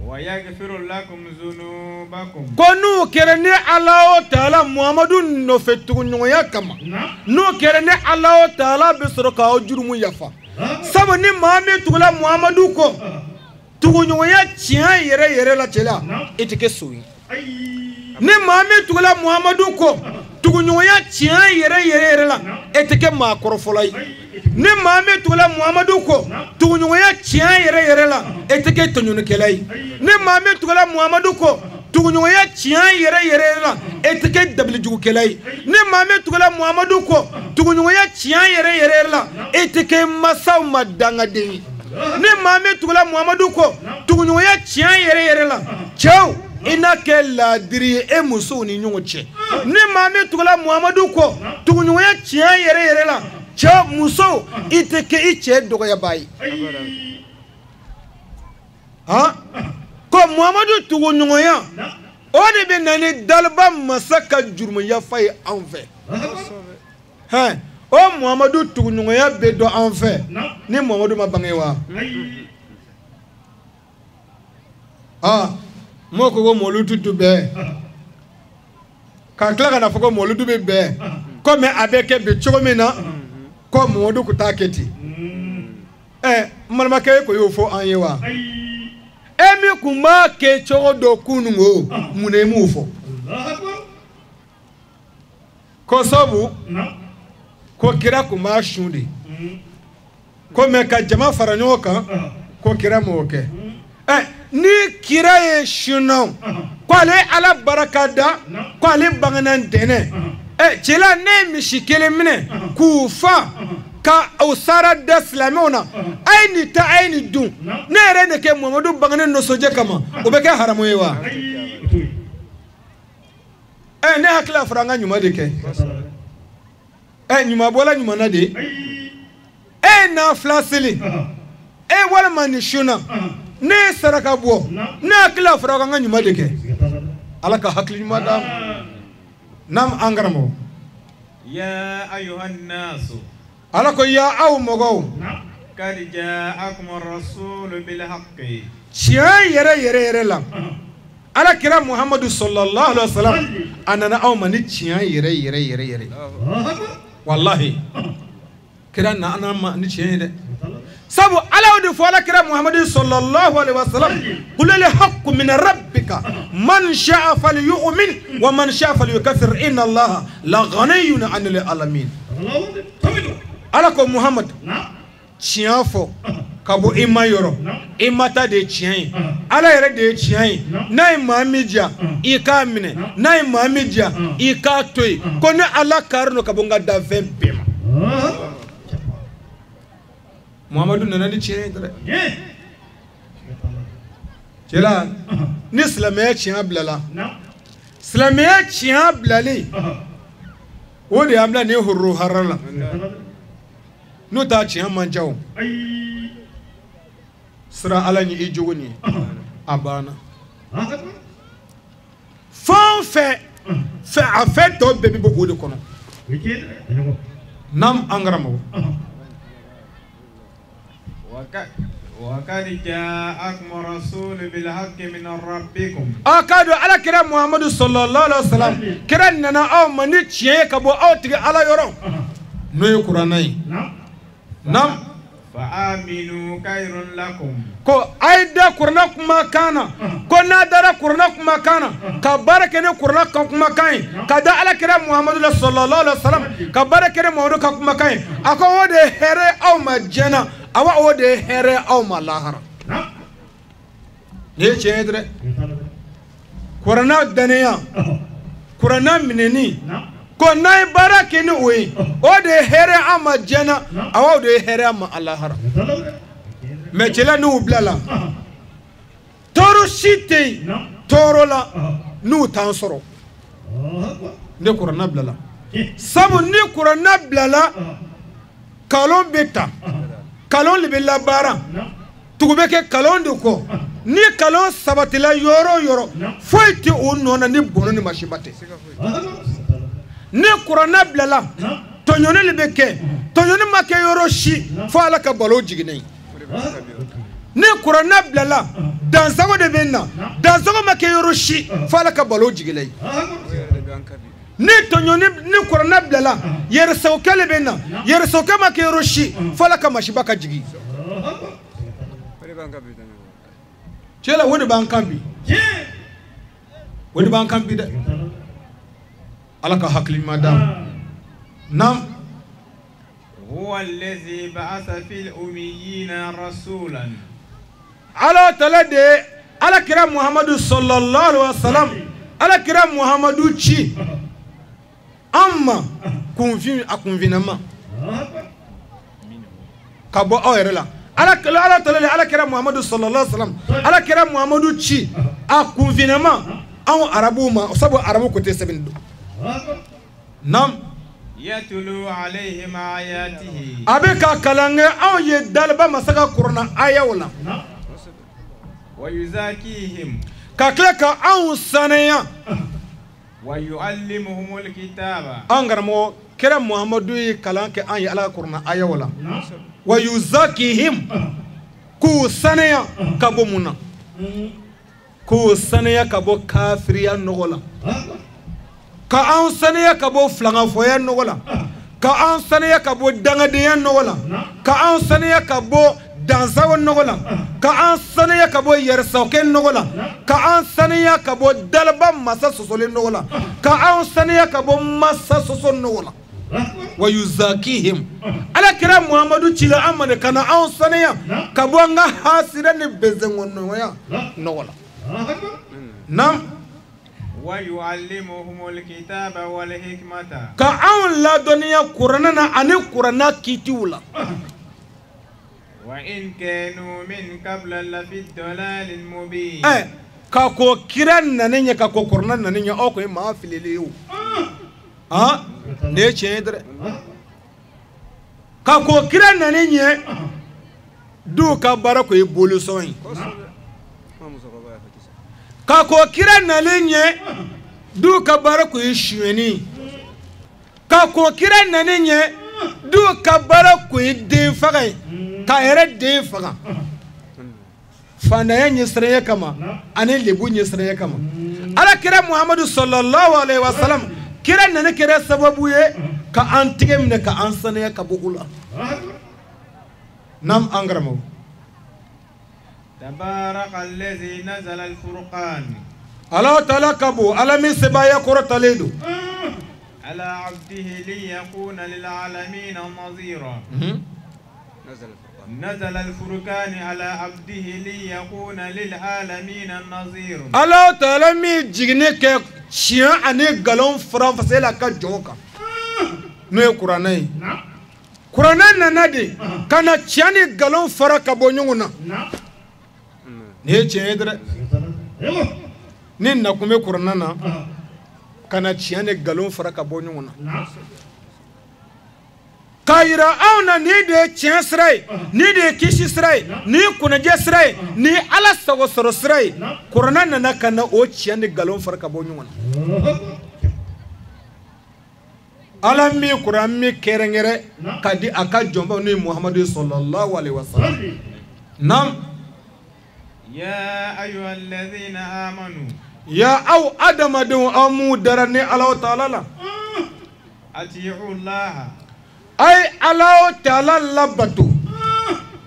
wa yaghfiru lakum dhunubakum ko n'o kɛra ne Ala Taala Muhamadu nɔfɛ tuguɲɔgɔnya kama n'o kɛra ne Ala Taala bɛ sɔrɔ k'aw jurumu yafa sabu ni maa min tugula Muhamadu kɔ tuguɲɔgɔnya tiɲɛ yɛrɛ la cɛla i tɛ kɛ so ye ni maa min tugula Muhamadu kɔ tuguɲɔgɔnya tiɲɛ yɛrɛ la e tɛ kɛ maa kɔrɔfɔla ye ni maa min tugula Muhamadu kɔ tuguɲɔgɔnya tiɲɛ yɛrɛ la e tɛ kɛ tɔɲɔnikɛla ye ni maa min tugula Muhamadu kɔ tuguɲɔgɔnya tiɲɛ yɛrɛ la e tɛ kɛ dabilijugukɛla ye ni maa min tugula Muhamadu kɔ tuguɲɔgɔnya tiɲɛ yɛrɛ la e tɛ kɛ masaw ma dangaden ye ni maa min tugula Muhamadu kɔ tuguɲɔgɔnya tiɲɛ yɛrɛ la cɛw i n'a kɛ laadiri ye e musow ni ɲɔgɔn cɛ ni maa min tugula Muhamadu kɔ tuguɲɔgɔnya tiɲɛ yɛrɛ la cɛ musow i tɛ kɛ i cɛ dɔgɔyaba ye ko Muhamadu tuguɲɔgɔnya o de bɛ na ni daliba masa ka jurumu yafa ye anw fɛ o Muhamadu tuguɲɔgɔnya bɛ dɔn anw fɛ ni Muhamadu ma bange wa mo ko moludu du bɛɛ ka tila ka na fɔ ko moludu bɛ bɛɛ komi a bɛ kɛ bi cogo min na ko Muhamadu ko taa kɛ ten malimakɛ ko y'o fɔ an ye wa e min kun b'a kɛ cogo dɔ kunun o mun na i m'o fɔ ko sabu ko kira kun b'a sun de ko mɛ ka jama fara ɲɔgɔn kan ko kira m'o kɛ ni kira ye sunna ko ale Ala baraka da ko ale bangana ntɛnɛ cɛla ne ye misi kelen minɛ k'u fa ka o sara da silamɛw na a ye nin ta a ye nin dun ne yɛrɛ de kɛ Muhamadu bangane nisɔndiya kama o bɛ kɛ haramu ye wa ne hakili fɔra an ka ɲuman de kɛ ɲuman bɔla ɲuman na de n'a fila seli walima nin sunna ne ye saraka bɔ ne hakili fɔra an ka ɲuman de kɛ Ala ka hakili ɲuman d'a ma nam an karamɔgɔ ya ayuhan nasu Ala ko ya aw mɔgɔw kad ja'akum ar-rasul bil haqqi tiɲɛ yɛrɛ la Ala kira Muhammadu sallallahu alaihi wasallam a nana aw ma ni tiɲɛ yɛrɛ wallahi kira na ana ma ni tiɲɛ ye dɛ sabu Ala y'o de fɔ Ala kira Muhammadu sallallahu alaihi wasallam qulil haqqu min rabbika man sha'a falyu'min wa man sha'a falyukafir inna Allaha la ghaniyyun 'anil alamin Ala ko Muhammad tiɲɛ fɔ ka bɔ i ma yɔrɔ i ma ta de tiɲɛ ye Ala yɛrɛ de ye tiɲɛ ye n'a ye maa min diya i k'a minɛ n'a ye maa min diya i k'a to yen ko ni Ala kari don ka bɔ n ka danfɛn bɛɛ ma Muhamadu nana ni tiɲɛ ye dɛ cɛla ni silamɛya tiɲɛ bilala silamɛya tiɲɛ bilali o de y'an bila ni horo hara la n'o t'a tiɲɛ man ca o sira Ala ni i jogo ni a banna fɛn o fɛn a fɛn tɔ bɛɛ bɛ bɔ o de kɔnɔ nam an karamɔgɔ وقد جاءكم رسول بالحق من ربكم أكاد على كلام محمد صلى الله عليه وسلم كرنا أو مني شيء كبو أو تيجي على يوم نو القرآن نعم فآمنوا خير لكم كو أيدا قرآن كما كان كو نادر قرآن كما كان كبارك إنه قرآن كما كان كذا على كلام محمد صلى الله عليه وسلم كبارك إنه محمد كما كان أكو هذا هره أو مجانا أو هذا هره أو ملاهرة ليه شيء قرآن دنيا قرآن منني ko nay barake ni oyi o de here ama jana awo de here ama allahara me chela ni ublala toro shite toro la nu tansoro ne qur'ana blala sabu ni qur'ana blala kalon beta kalon libella bara tugube ke kalon de ko ni kalon sabatila yoro yoro foyti onona ni bono ni mashibate ni qur'ana blala tonyone libeke tonyone make yoroshi fo ala ka balo jigine ni qur'ana blala dansago de benna dansago make yoroshi fo ala ka balo jigile ni tonyone ni qur'ana blala yer sawkale benna yer sawka make yoroshi fo ala ka mashibaka jigi chela wodi bankambi wodi bankambi de alaka hakli madam nam هو الذي بعث في الأميين رسولا على تلده على كرام محمد صلى الله عليه وسلم على كرام محمد تشي أما كونفينما كابو أويرلا على تلده على كرام محمد صلى الله عليه وسلم على كرام محمد تشي أكونفينما أو عربو ما سبوا عربو كتير سبندو نعم يتلو عليهم آياته أبيك كلامه أو يدلبا مسكا كورونا آية ولا ويزكيهم كاكلك أو سنيا ويعلمهم الكتاب أنغرمو كرم محمد كلامك آية على كورونا آية ولا ويزكيهم كو سنيا كابو منا كو سنيا كابو كافريا نغلا ka an saniya ka bɔ filangafoya nɔgɔ la ka an saniya ka bɔ dangadenya nɔgɔ la ka an saniya ka bɔ dansago nɔgɔ la ka an saniya ka bɔ yɛrɛsakɛ nɔgɔ la ka an saniya ka bɔ dalaba masa sɔsɔlen nɔgɔ la ka an saniya ka bɔ masa sɔsɔ nɔgɔ la wa yuzakihim ala kira muhammadu cila an ma de kana an saniya ka bɔ an ka hasira ni bɛnsɛngɔnɔya nɔgɔ la nam ويعلمهم الكتاب والحكمة كأن لا دنيا قرآننا أني قرآن كتولا وإن كانوا من قبل لفي الضلال المبين كاكو كيران نانيا كاكو قرآن نانيا أو كي ما في ليو ليش يدري كاكو كيران نانيا دو كباركو يبولو سوين kako kira nalenye du kabara ku ishweni kako kira nalenye du kabara ku de fagai ka ere de faga fanda ya nyisreye kama ane lebu nyisreye kama ala kira muhammadu sallallahu alaihi wasallam kira nane kira sababu ye ka antige mine ka ansane ka bugula nam angramo تبارك الذي نزل الفرقان الله تعالى كبو على من سبايا كرة ليدو على عبده ليكون للعالمين نظيرا نزل الفرقان على عبده ليكون للعالمين نظيرا الله تعالى مي جينيك شيا اني غالون فرانسي لا كجوكا نو قراناي قراناي نانادي كانا تشاني غالون فرا بونيونا ne ce dare nin na kuma kurna na kana ciyane galon faraka boni wona kayira auna ni de ciyan srai ni de kishi srai ni kuna je srai ni ala sago soro srai kurna na kana o ciyane galon faraka boni wona ala mi kuran mi kerengere kadi aka jomba ni muhammadu sallallahu alaihi wasallam Nam. يا أيها الذين آمنوا Ya aw adamadenw aw m'u dara ni Alahu Taala la. أطيعوا الله Ay Alahu Taala labato.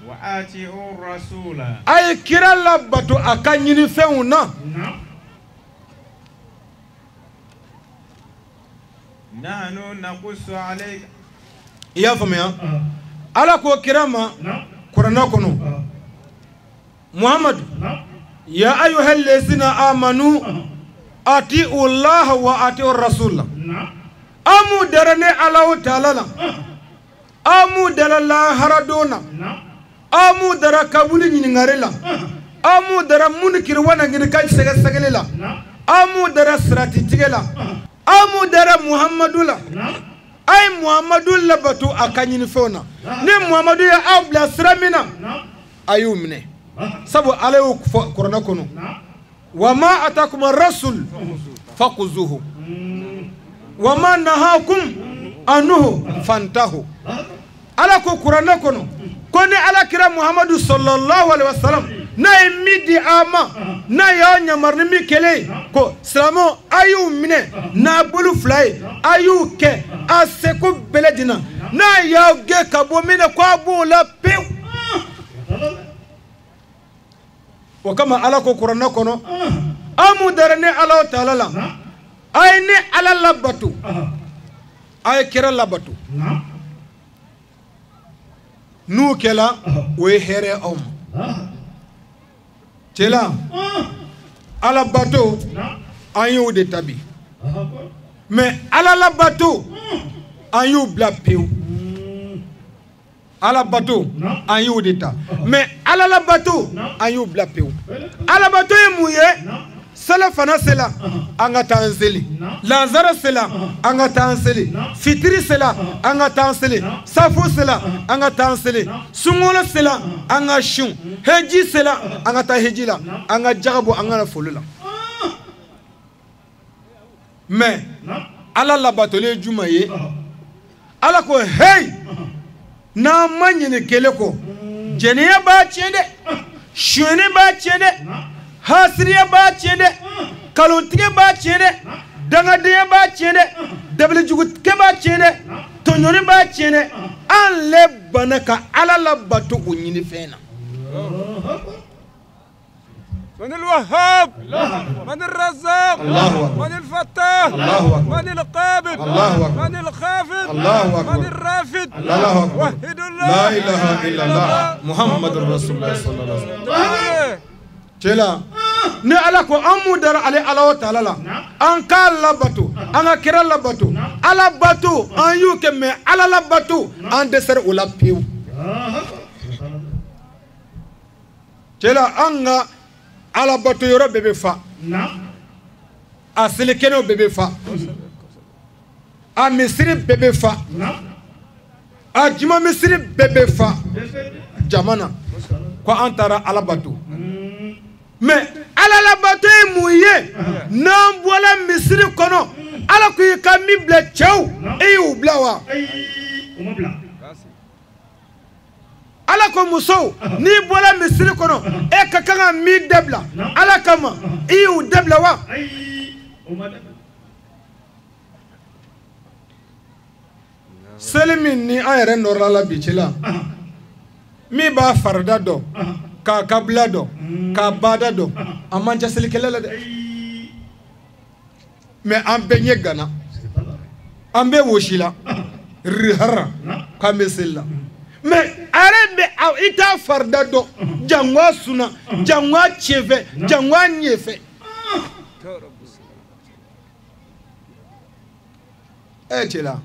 وأطيعوا الرسول. Ay kira labato a ka ɲinifɛnw na. نحن نقص عليك. I y'a faamuya? Ala ko kira ma Kuranɛ kɔnɔ. Muhammad. Ya ayyuhal lazina amanu ati'u Allah wa ati'u Rasul. Amu darane Alahu Taala la. Amu dara laharadona. Amu dara kabuli ɲininkare la. Amu dara munkiri wana ɲininkali sɛgɛsɛgɛli la. Amu dara sirati tigɛ la. Amu dara Muhammadu la. Ay Muhammadu labato a ka ɲinifɛnw na. Ni Muhammadu ye aw bila sira min na a y'u minɛ. Sabu Ala y'o fɔ Kuranɛ kɔnɔ. Wa ma atakum ar-rasul faquzuhu wa ma nahakum anhu fantahu. Ala ko Kuranɛ kɔnɔ ko ni Alakira Muhammadu sallallahu alaihi wasallam n'a ye min di a ma n'a y'aw yamaru ni min kɛlen ye ko silamɛw a y'u minɛ n'a bolo fila ye a y'u kɛ a seko bɛɛ lajɛlen na n'a y'aw gɛn ka bɔ min na ko a b'o la pewu. O kama Ala ko Kuranɛ kɔnɔ amu dara ni Alahu Taala la a ye ni Ala labato a ye kira labato n'u kɛla o ye hɛrɛ aw ma. Cɛla Ala bato an y'o de tabi mais Ala labato an y'u bila pewu. Ala bato an y'o de ta mais Ala labato an y'u bila pewu. Ala bato ye mun ye? Sala fana sela an ka taa an seli, lanzara sela an ka taa an seli, fitiri sela an ka taa an seli, safo sela an ka taa an seli, sunkalo sela an ka sun, heji sela an ka taa heji la, an ka jaga bɔ an ka na foli la. Mais Ala labatoli ye juma ye? Ala ko hey n'an ma ɲinɛ kelen kɔ jɛnɛya b'a tiɲɛ dɛ, sonyɛni b'a tiɲɛ dɛ, hasiriya b'a tiɲɛ dɛ, kalontigɛ b'a tiɲɛ dɛ, dangadenya b'a tiɲɛ dɛ, dabilijugukɛ b'a tiɲɛ dɛ, tɔɲɔni b'a tiɲɛ dɛ. An le banna ka Ala labato o ɲini fɛn na. من الوهاب من الرزاق من الفتاح من القابض من الخافض من الرافد وحد الله لا إله إلا الله محمد رسول الله صلى الله عليه وسلم. Cela ni Ala ko an m'u dara ale Alahu Taala la an k'a labato an ka kira labato Ala bato an y'u kɛ mais Ala labato an dɛsɛra o la pewu. Cela an ka Ala bato yɔrɔ bɛɛ bɛ fa a selikɛnɛw bɛɛ bɛ fa a misiri bɛɛ bɛ fa a juma misiri bɛɛ bɛ fa jamana ko an taara Ala bato mais Ala labato ye mun ye? N'an bɔra misiri kɔnɔ Ala ko i ka min bila cɛw e y'u bila wa? Ala ko musow n'i bɔra misiri kɔnɔ e ka kan ka min dabila Ala kama i y'u dabila wa? Seli min ni an yɛrɛ nɔrɔla la bi cɛla min b'a farida dɔn k'a kabila dɔn k'a bada dɔn a man ca selikɛla la dɛ mais an bɛɛ ɲɛ gana an bɛɛ wosi la rihara k'an bɛ seli la mais are bɛ i t'a farida dɔn jango sunna jango tiɲɛfɛ jango ɲɛfɛ cɛla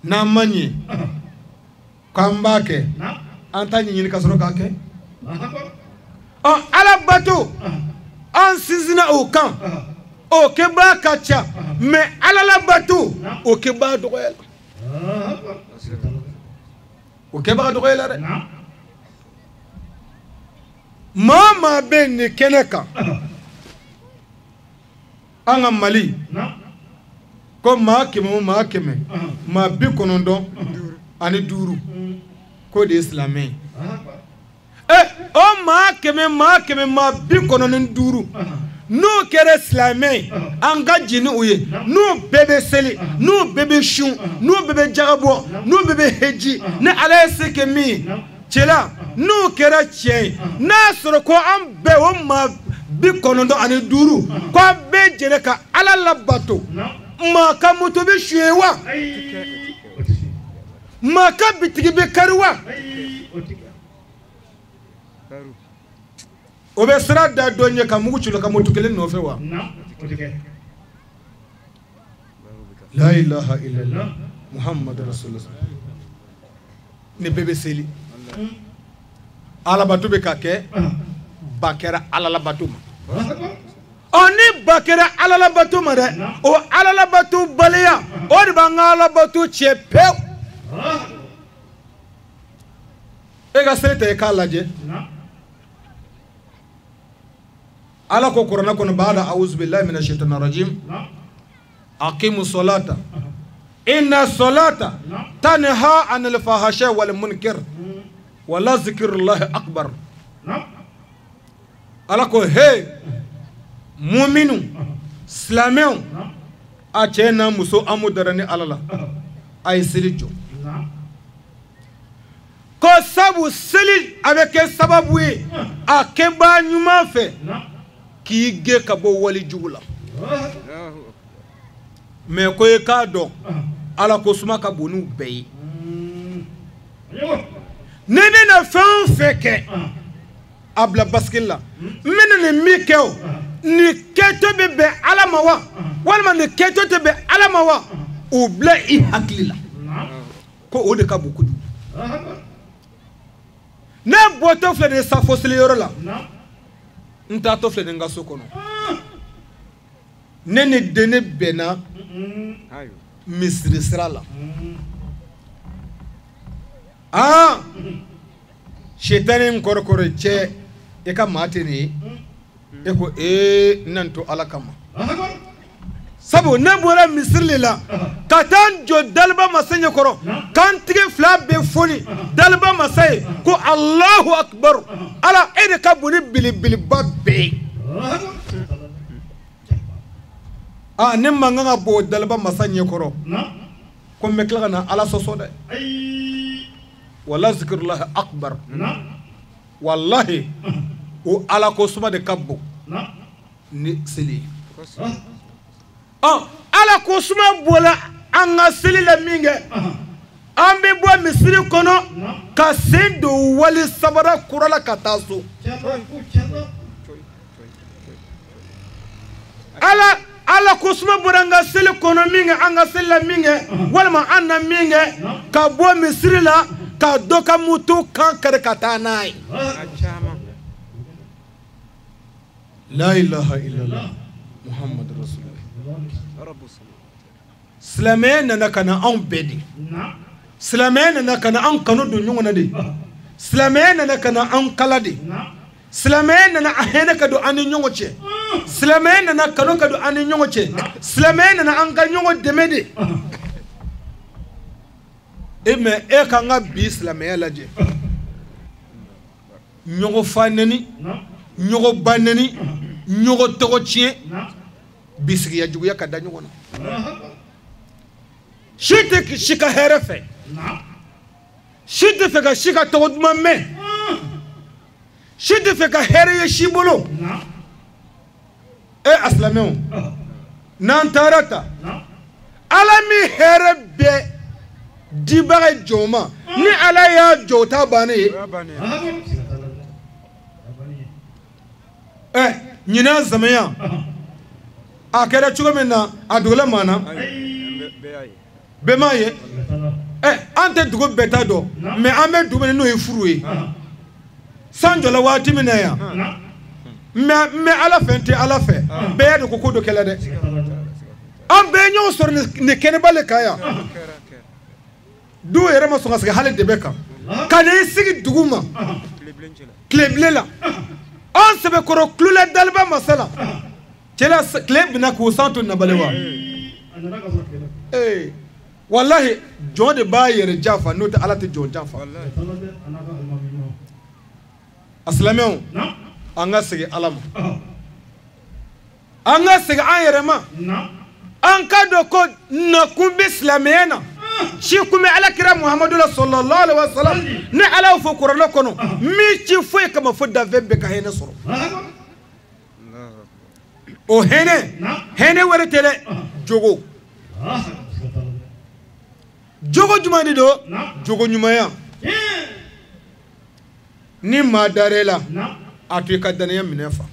n'an ma ɲɛ k'an b'a kɛ an t'a ɲɛɲini ka sɔrɔ k'a kɛ Ala bato an sinsinna o kan o kɛbaa ka ca mais Ala labato o kɛbaa dɔgɔya la o kɛbaa dɔgɔya la dɛ maa maa bɛ nin kɛnɛ kan an ka Mali ko maa kɛmɛ o maa kɛmɛ maa 95 ko de ye silamɛ ye o maa kɛmɛ maa 95 n'u kɛra silamɛ an ka jini u ye n'u bɛɛ bɛ seli n'u bɛɛ bɛ sun n'u bɛɛ bɛ jagabɔ n'u bɛɛ bɛ heji ni ala ye se kɛ min cɛla n'u kɛra cɛ ye n'a sɔrɔ ko an bɛɛ o maa 95 ko an bɛɛ jɛnɛ ka ala labato maa ka moto bɛ suɲɛ wa maa ka bitigi bɛ kari wa o bɛ sira da dɔ ɲɛ ka mugu cilo ka moto kelen nɔfɛ wa la ilaha illallah muhammadu rasulullah ni bɛɛ bɛ seli alabato bɛ ka kɛ ba kɛra alalabato ma ni ba kɛra alalabato ma dɛ o alalabato baliya o de b'an ka alabato cɛ pewu e ka seli ta i k'a lajɛ ala ko kuranɛ kɔnɔ ba'da a'udhu billahi minash shaitanir rajim aqimu salata inna salata tanha 'anil fahsha'i wal munkar wa la zikrullahi akbar ala ko he mu'minu silamɛw a cɛ n'a muso an b'u dara ni ala la a ye seli jɔ ko sabu seli a bɛ kɛ sababu ye a kɛbaa ɲuman fɛ k'i gɛn ka bɔ wali jugu la mais ko i k'a dɔn ala ko suma ka bon n'u bɛɛ ye ne bɛna fɛn o fɛn kɛ a bila basket la n bɛna nin min kɛ o nin kɛtɔ bɛ bɛn ala ma wa walima nin kɛtɔ tɛ bɛn ala ma wa o bila i hakili la ko o de ka bon kojugu ne bɔtɔ filɛ nin ye safo seliyɔrɔ la n taatɔ filɛ nin n ka so kɔnɔ ne ni deni bɛnna misiri sira la shetani n kɔrɔkɔrɔ cɛ i ka maa tɛ nin ye e ko n na n to ala kama sabu ne bɔra misiri de la ka taa n jɔ daliba masa ɲɛkɔrɔ k'an tigi fila bɛɛ foni daliba masa ye ko alahu akibaru ala e de ka bon ni belebeleba bɛɛ ye ne man kan ka bɔ daliba masa ɲɛkɔrɔ ko n bɛ tila ka na ala sɔsɔ dɛ wala zikirulahi akibaru walahi o ala ko suma de ka bon ni seli ye ala ko suma bɔra an ka seli la min kɛ an bɛ bɔ misiri kɔnɔ ka sen don wali sabara kura la ka taa so ala ko suma bɔra an ka seli kɔnɔ min kɛ an ka seli la min kɛ walima an na min kɛ ka bɔ misiri la ka dɔ ka moto kan kari ka taa n'a ye la ilaha illallah muhammadu rasulullah silamɛya nana ka na anw bɛɛ de silamɛya nana ka na anw kanu don ɲɔgɔn na de silamɛya nana ka na anw kala de silamɛya nana a hinɛ ka don an ni ɲɔgɔn cɛ silamɛya nana kanu ka don an ni ɲɔgɔn cɛ silamɛya nana an ka ɲɔgɔn dɛmɛ de mais e ka n ka bi silamɛya lajɛ ɲɔgɔn fa neni ɲɔgɔn ba neni ɲɔgɔn tɔgɔ tiɲɛ bisigiya juguya ka da ɲɔgɔn na si tɛ si ka hɛrɛ fɛ si tɛ fɛ ka si ka tɔgɔ duman mɛn si tɛ fɛ ka hɛrɛ ye si bolo a silamɛw n'an taara ta ala min hɛrɛ bɛɛ dibaga ye jɔn ma ni ala y'a jɔ o t'a bannen ye ɲinan zamanya a kɛra cogo min na a dugula maa na bɛɛ m'a ye an tɛ dugu bɛɛ ta dɔn mais an bɛ dugu min n'o ye furu ye san jɔla waati min na yan mais ala fɛ n tɛ ala fɛ bɛɛ de ko ko dɔ kɛlɛ dɛ an bɛɛ ɲɔgɔn sɔrɔ nin kɛnɛba le kan yan du yɛrɛ ma sɔn ka sigi hali dɛbɛ kan ka n'i sigi dugu ma tilebilen la an sɛbɛkɔrɔ kulula daliba masa la cɛla tile bina k'o san to nabale wa wallahi jɔn de b'a yɛrɛ janfa n'o tɛ ala tɛ jɔn janfa Asilamɛw an ka segin Ala ma an ka segin an yɛrɛ ma an ka dɔn ko nakun bɛ silamɛya na ci kun bɛ Alakira Muhamadu la sallallahu alaihi wasallam ni Ala y'o fɔ kuranɛ kɔnɔ min ci foyi kama fo danfɛn bɛɛ ka hinɛ sɔrɔ o hinɛ wɛrɛ tɛ dɛ jogo jumɛn de don jogo ɲumanya ni maa dar'e la a to i ka danaya minɛ fa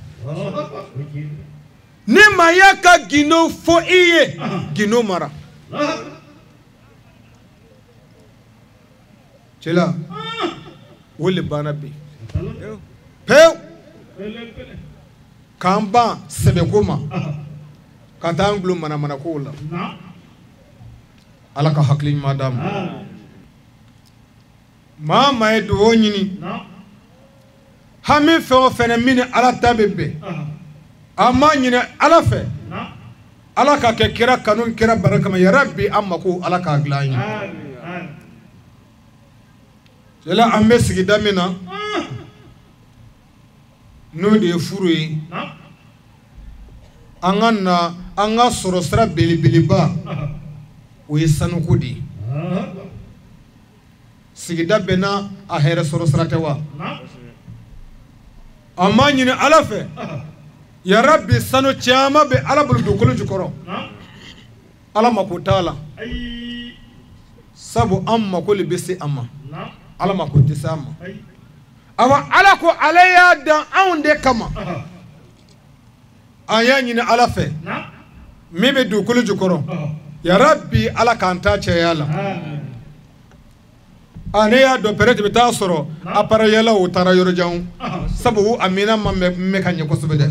ni maa y'a ka gindo fɔ i ye gindo mara cɛla o le banna bi pewu k'an ban sɛbɛko ma ka taa an gulo manamanakow la Ala ka hakili ɲuman d'a ma maa ye dugawu ɲini hami fɛn o fɛn min ni Ala ta bɛ bɛn a ma ɲini Ala fɛ Ala ka kɛ kira kanu kira barika ma ya Rabbi an mako Ala k'a dilan an ye cɛla an bɛ sigida min na n'o de ye furu ye an ka sɔrɔ sira belebeleba o ye sanuko de ye sigida bɛɛ n'a a hɛrɛ sɔrɔ sira tɛ wa an m'a ɲini Ala fɛ ya Rabbi sanu caman bɛ Ala bolo dugukolo jukɔrɔ Ala mako t'a la sabu an mako le bɛ se a ma Ala mako tɛ se a ma awa Ala ko ale y'a dan anw de kama an y'a ɲini Ala fɛ min bɛ dugukolo jukɔrɔ ya Rabbi Ala k'an ta cɛya la ne y'a dɔn peut-être bɛ taa sɔrɔ appareil o taara yɔrɔ jan sabu a mina ma mɛn ka ɲɛ kosɛbɛ dɛ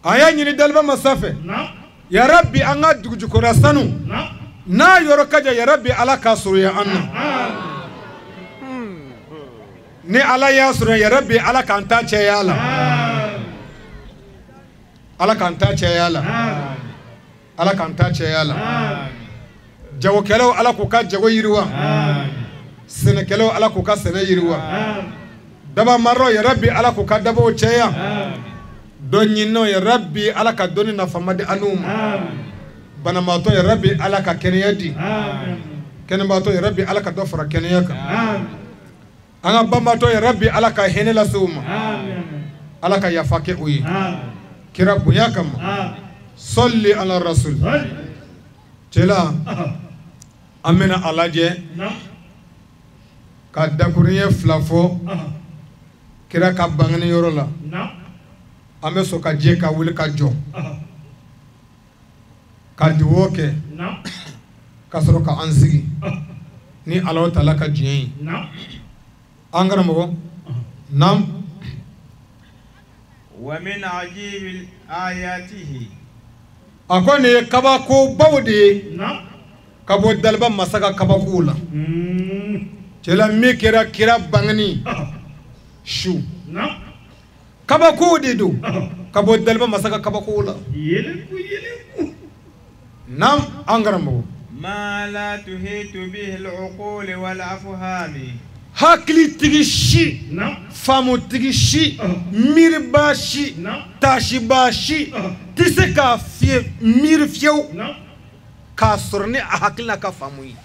an y'a ɲini daliba masa fɛ ya Rabbi an ka dugu jukɔrɔ sanu n'a yɔrɔ ka jan ya Rabbi Ala k'a surunya an na ni Ala y'a surunya ya Rabbi Ala k'an ta cɛya la Ala k'an ta cɛya la Ala k'an ta cɛya la jagokɛlaw Ala k'u ka jago yiriwa sɛnɛkɛlaw Ala k'u ka sɛnɛ yiriwa daba maralaw ya Rabbi Ala k'u ka dabaw cɛya dɔn ɲininaw ya Rabbi Ala ka dɔnni nafama di an'u ma banabaatɔ ya Rabbi Ala ka kɛnɛya di kɛnɛbaatɔ ya Rabbi Ala ka dɔ fara kɛnɛya kan an ka banbaatɔ ya Rabbi Ala ka hinɛ lase u ma Ala ka yafa kɛ u ye kira bonya kama salli ala rasul cɛla an bɛna a lajɛ ka dakuruɲɛ fila fɔ kira ka bangeni yɔrɔ la an bɛ sɔn ka jɛ ka wuli ka jɔ ka dugawu kɛ ka sɔrɔ ka an sigi ni Alahu Taala ka diɲɛ ye an karamɔgɔ naam wa min ajibi ayatihi a ko nin ye kabakobaw de ye ka bɔ daliba masa ka kabakow la cɛla min kɛra kira bangeni su kabakow de don ka bɔ daliba masa ka kabakow la naam an karamɔgɔ ma la tuhitu bihi al-uqul wal afhami hakilitigi si faamutigi si miiriba si taasiba si tɛ se k'a fiyɛ miiri fiyewu k'a sɔrɔ ni a hakili n'a ka faamu ye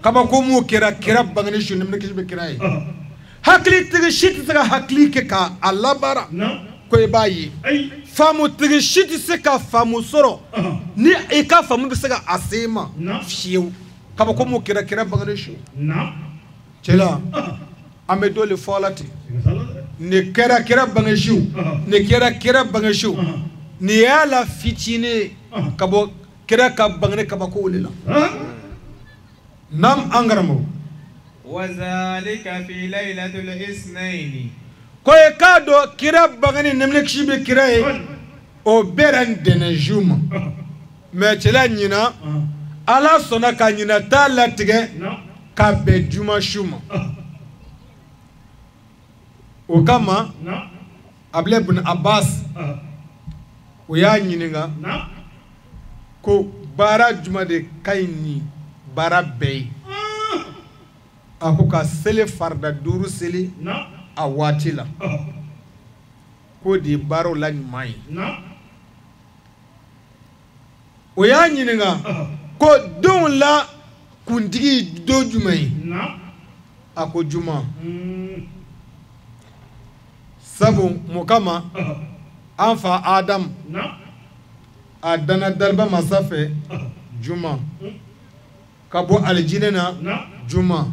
kabako mun kɛra kira bangeni su ni kisi bɛ kira ye hakilitigi si tɛ se ka hakili kɛ k'a labaara ko i b'a ye faamutigi si tɛ se ka faamu sɔrɔ ni i ka faamu bɛ se ka a se i ma fiyewu kabako mun kɛra kira bangeni su cɛla an bɛ dɔ le fɔ la ten nin kɛra kira bangesiw nin kɛra kira bangesiw nin y'a la fitinin ka bɔ kira ka bangeni kabakow de la naam an karamɔgɔ wa zalika fi laylatul isnayn ko ye k'a dɔn kira bangeni nemine kisi bɛ kira ye o bɛɛ ntɛnɛn su ma mɛ cɛla ɲina Ala sɔnna ka ɲina taa latigɛ ka bɛn juma su ma o kama Abdulahi ibn Abbas o y'a ɲininka ko baara juma de ka ɲi ni baara bɛɛ ye a ko ka seli farda 5 seli a waati la ko de baaro la ɲuman ye o y'a ɲininka ko denw la kuntigi do jumɛn ye a ko juma sabu mun kama an fa Adamu a danna daliba masa fɛ juma ka bɔ alijinɛ na juma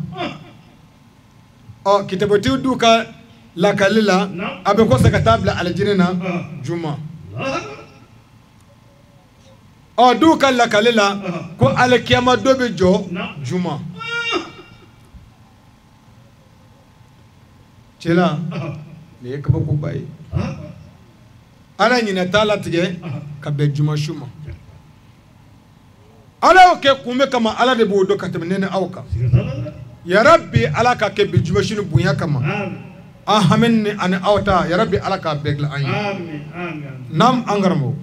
kitabutiw du ka lakali la a bɛ kɔsa ka taa bila alijinɛ na juma du ka lakali la ko alikiyama dɔ bɛ jɔ juma cɛla nin ye kabakoba ye ala ɲinɛ t'a latigɛ ka bɛn juma su ma ala y'o kɛ kun bɛ kama ala de b'o dɔn ka tɛmɛ ne ni aw kan yarabi ala ka kɛ bi juma su ni bonya kama an hami ni ani aw ta yarabi ala k'a bɛɛ dilan an ye naam an karamɔgɔ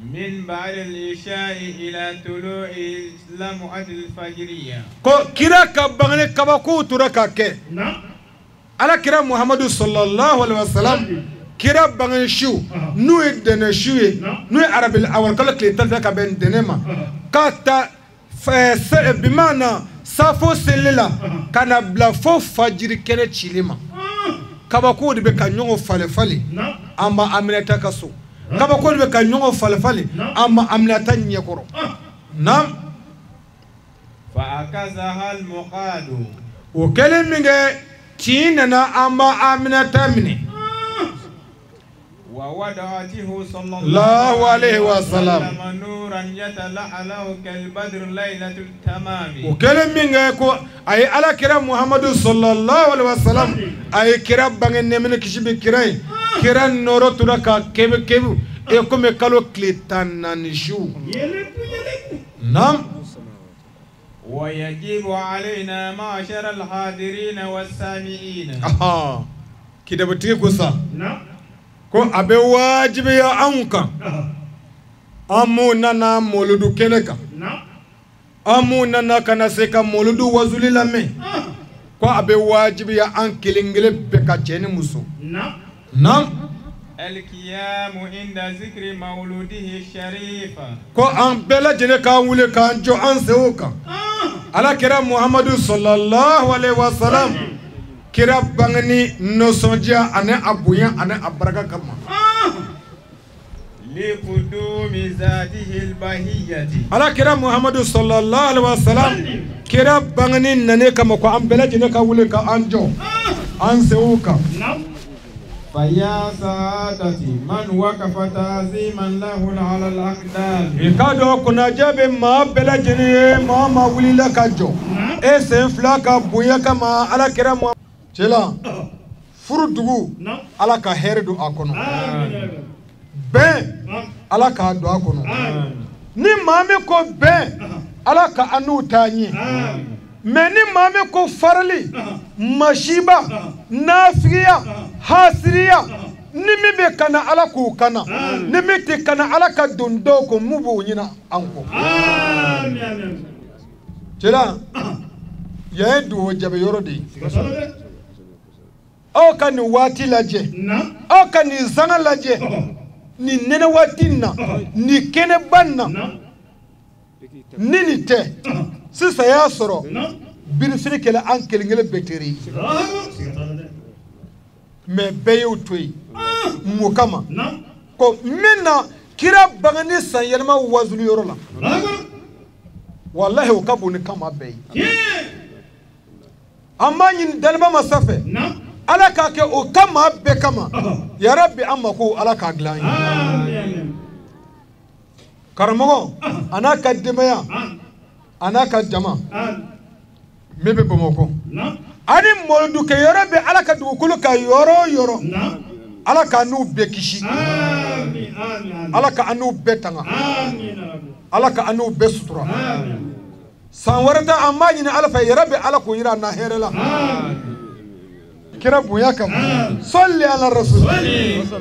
من بعد العشاء إلى طلوع لمعة الفجرية ko kira ka bangane kabako tora ka kɛ ala kira muhammadu sallallahu alaihi wasallam kira bangane su n'o ye dɛnɛ su ye n'o ye arabil awal kalo tile 10 ka bɛn dɛnɛ ma ka ta bimana safo seli la ka na bila fo fajiri kɛnɛ cili ma kabako de bɛ ka ɲɔgɔn fale an ma Aminata ka so kabako de bɛ ka ɲɔgɔn fale an ma Aminata ɲɛkɔrɔ naam فأخذها المقاد o kɛlen min kɛ tin nana an ba Aminata minɛ ووضعته صلى الله عليه وسلم نورا يتلألأ كالبدر ليلة التمام o kɛlen min kɛ ko a ye ala kira muhammadu sallallahu alaihi wasallam a ye kira bange nɛmini kisi bɛ kira ye kira nɔrɔ tora ka kebu komi kalo tile 14 su naam ويجب علينا معشر الحاضرين والسامعين kidabutigi ko sa ko a bɛ wajibiya anw kan an m'u nana mɔludu kɛnɛ kan an m'u nana ka na se ka mɔludu wazuli lamɛn ko a bɛ wajibiya an kelen kelen bɛɛ ka cɛ ni muso naam القيام عند ذكر مولوده الشريف ko an bɛɛ lajɛlen k'an wuli k'an jɔ an sew kan ala kira muhammadu sallallahu alaihi wasallam kira bangeni nisɔndiya ani a bonya ani a baraka kama لقدوم ذاته البهية ala kira muhammadu sallallahu alaihi wasallam kira bangeni nane kama ko an bɛɛ lajɛlen ka wuli k'an jɔ an sew kan فيا سعادتي من وقف تعظيما له على الأقدام ka dɔn kunnadiya bɛ maa bɛɛ lajɛlen ye maa maa wulila ka jɔ e sen fila ka bonya kama ala kira muhammadu cɛla furu dugu ala ka hɛrɛ don a kɔnɔ bɛn ala k'a don a kɔnɔ ni maa min ko bɛn ala ka an n'u taa ɲɛ mɛ ni maa min ko farali masiba nafigiya hasiriya ni min bɛ kana ala k'u kana ni min tɛ kana ala ka don dɔw ko mun b'o ɲina an kɔ cɛla yan ye dugawu jabi yɔrɔ de ye aw ka nin waati lajɛ aw ka nin zanga lajɛ nin nɛnɛ waati na nin kɛnɛba na ni nin tɛ sisan y'a sɔrɔ birifiri kɛlɛ an kelen kelen bɛɛ tere ye mɛ bɛɛ y'o to yen mun kama ko min na kira bangeni san yɛlɛma wazuli yɔrɔ la walahi o ka bon ni kama bɛɛ ye an b'a ɲini daliba masa fɛ ala k'a kɛ o kama bɛɛ kama yarabi an mako ala k'a dilan ye karamɔgɔ a n'a ka denbaya a n'a ka jama min bɛ bamakɔ ani mɔludukɛ yɔrɔ bɛ ala ka dugukolo ka yɔrɔ o yɔrɔ ala ka n'u bɛɛ kisi ala ka an n'u bɛɛ tanga ala ka an n'u bɛɛ sutura san wɛrɛ ta an b'a ɲini ala fɛ yɛrɛ bɛ ala k'o yira an na hɛrɛ la kira bonya kama salli ala rasul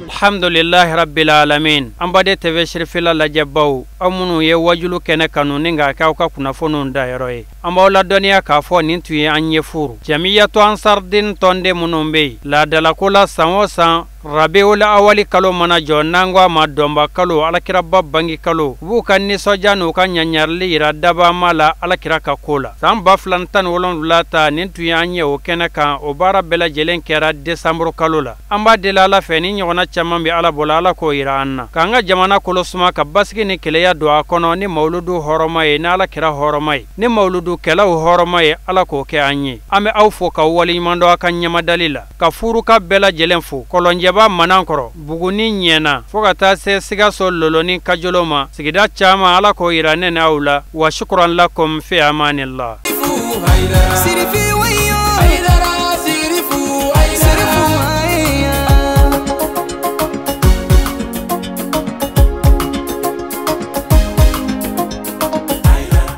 alhamdulillahi rabbil alamin ambade tv shirfila lajabaw amunu ye wajulu kene kanu ninga ka ka kunafonu ndayro e ambaw la doniya ka fo nin tuye anye furu jamiyatu ansardin tonde munumbe la dala kula sanwosan rabiul awali kalo mana jo nangwa ma domba kalo alakira babbangi kalo bukan ni sojanu kan nyanyarli ira daba mala alakira ka kola samba flantan wolon lata nin tuye anye o kene kan o bara bela jelen kera december kalo la amba delala feni nyona chama bi ala bola ala ko ira anna kanga jamana kolo suma ka basgi ni keleya do akono ni mauludu horomay na ala kira horomay ni mauludu kela horomay ala ko ke anye ame awfo ka wali mando kan nyama dalila ka furu ka bela jelen fu kolonje ba manankoro buguni nyena fogata se siga sol loloni kajoloma sigida chama ala ko ira nene awla wa shukran lakum fi amanillah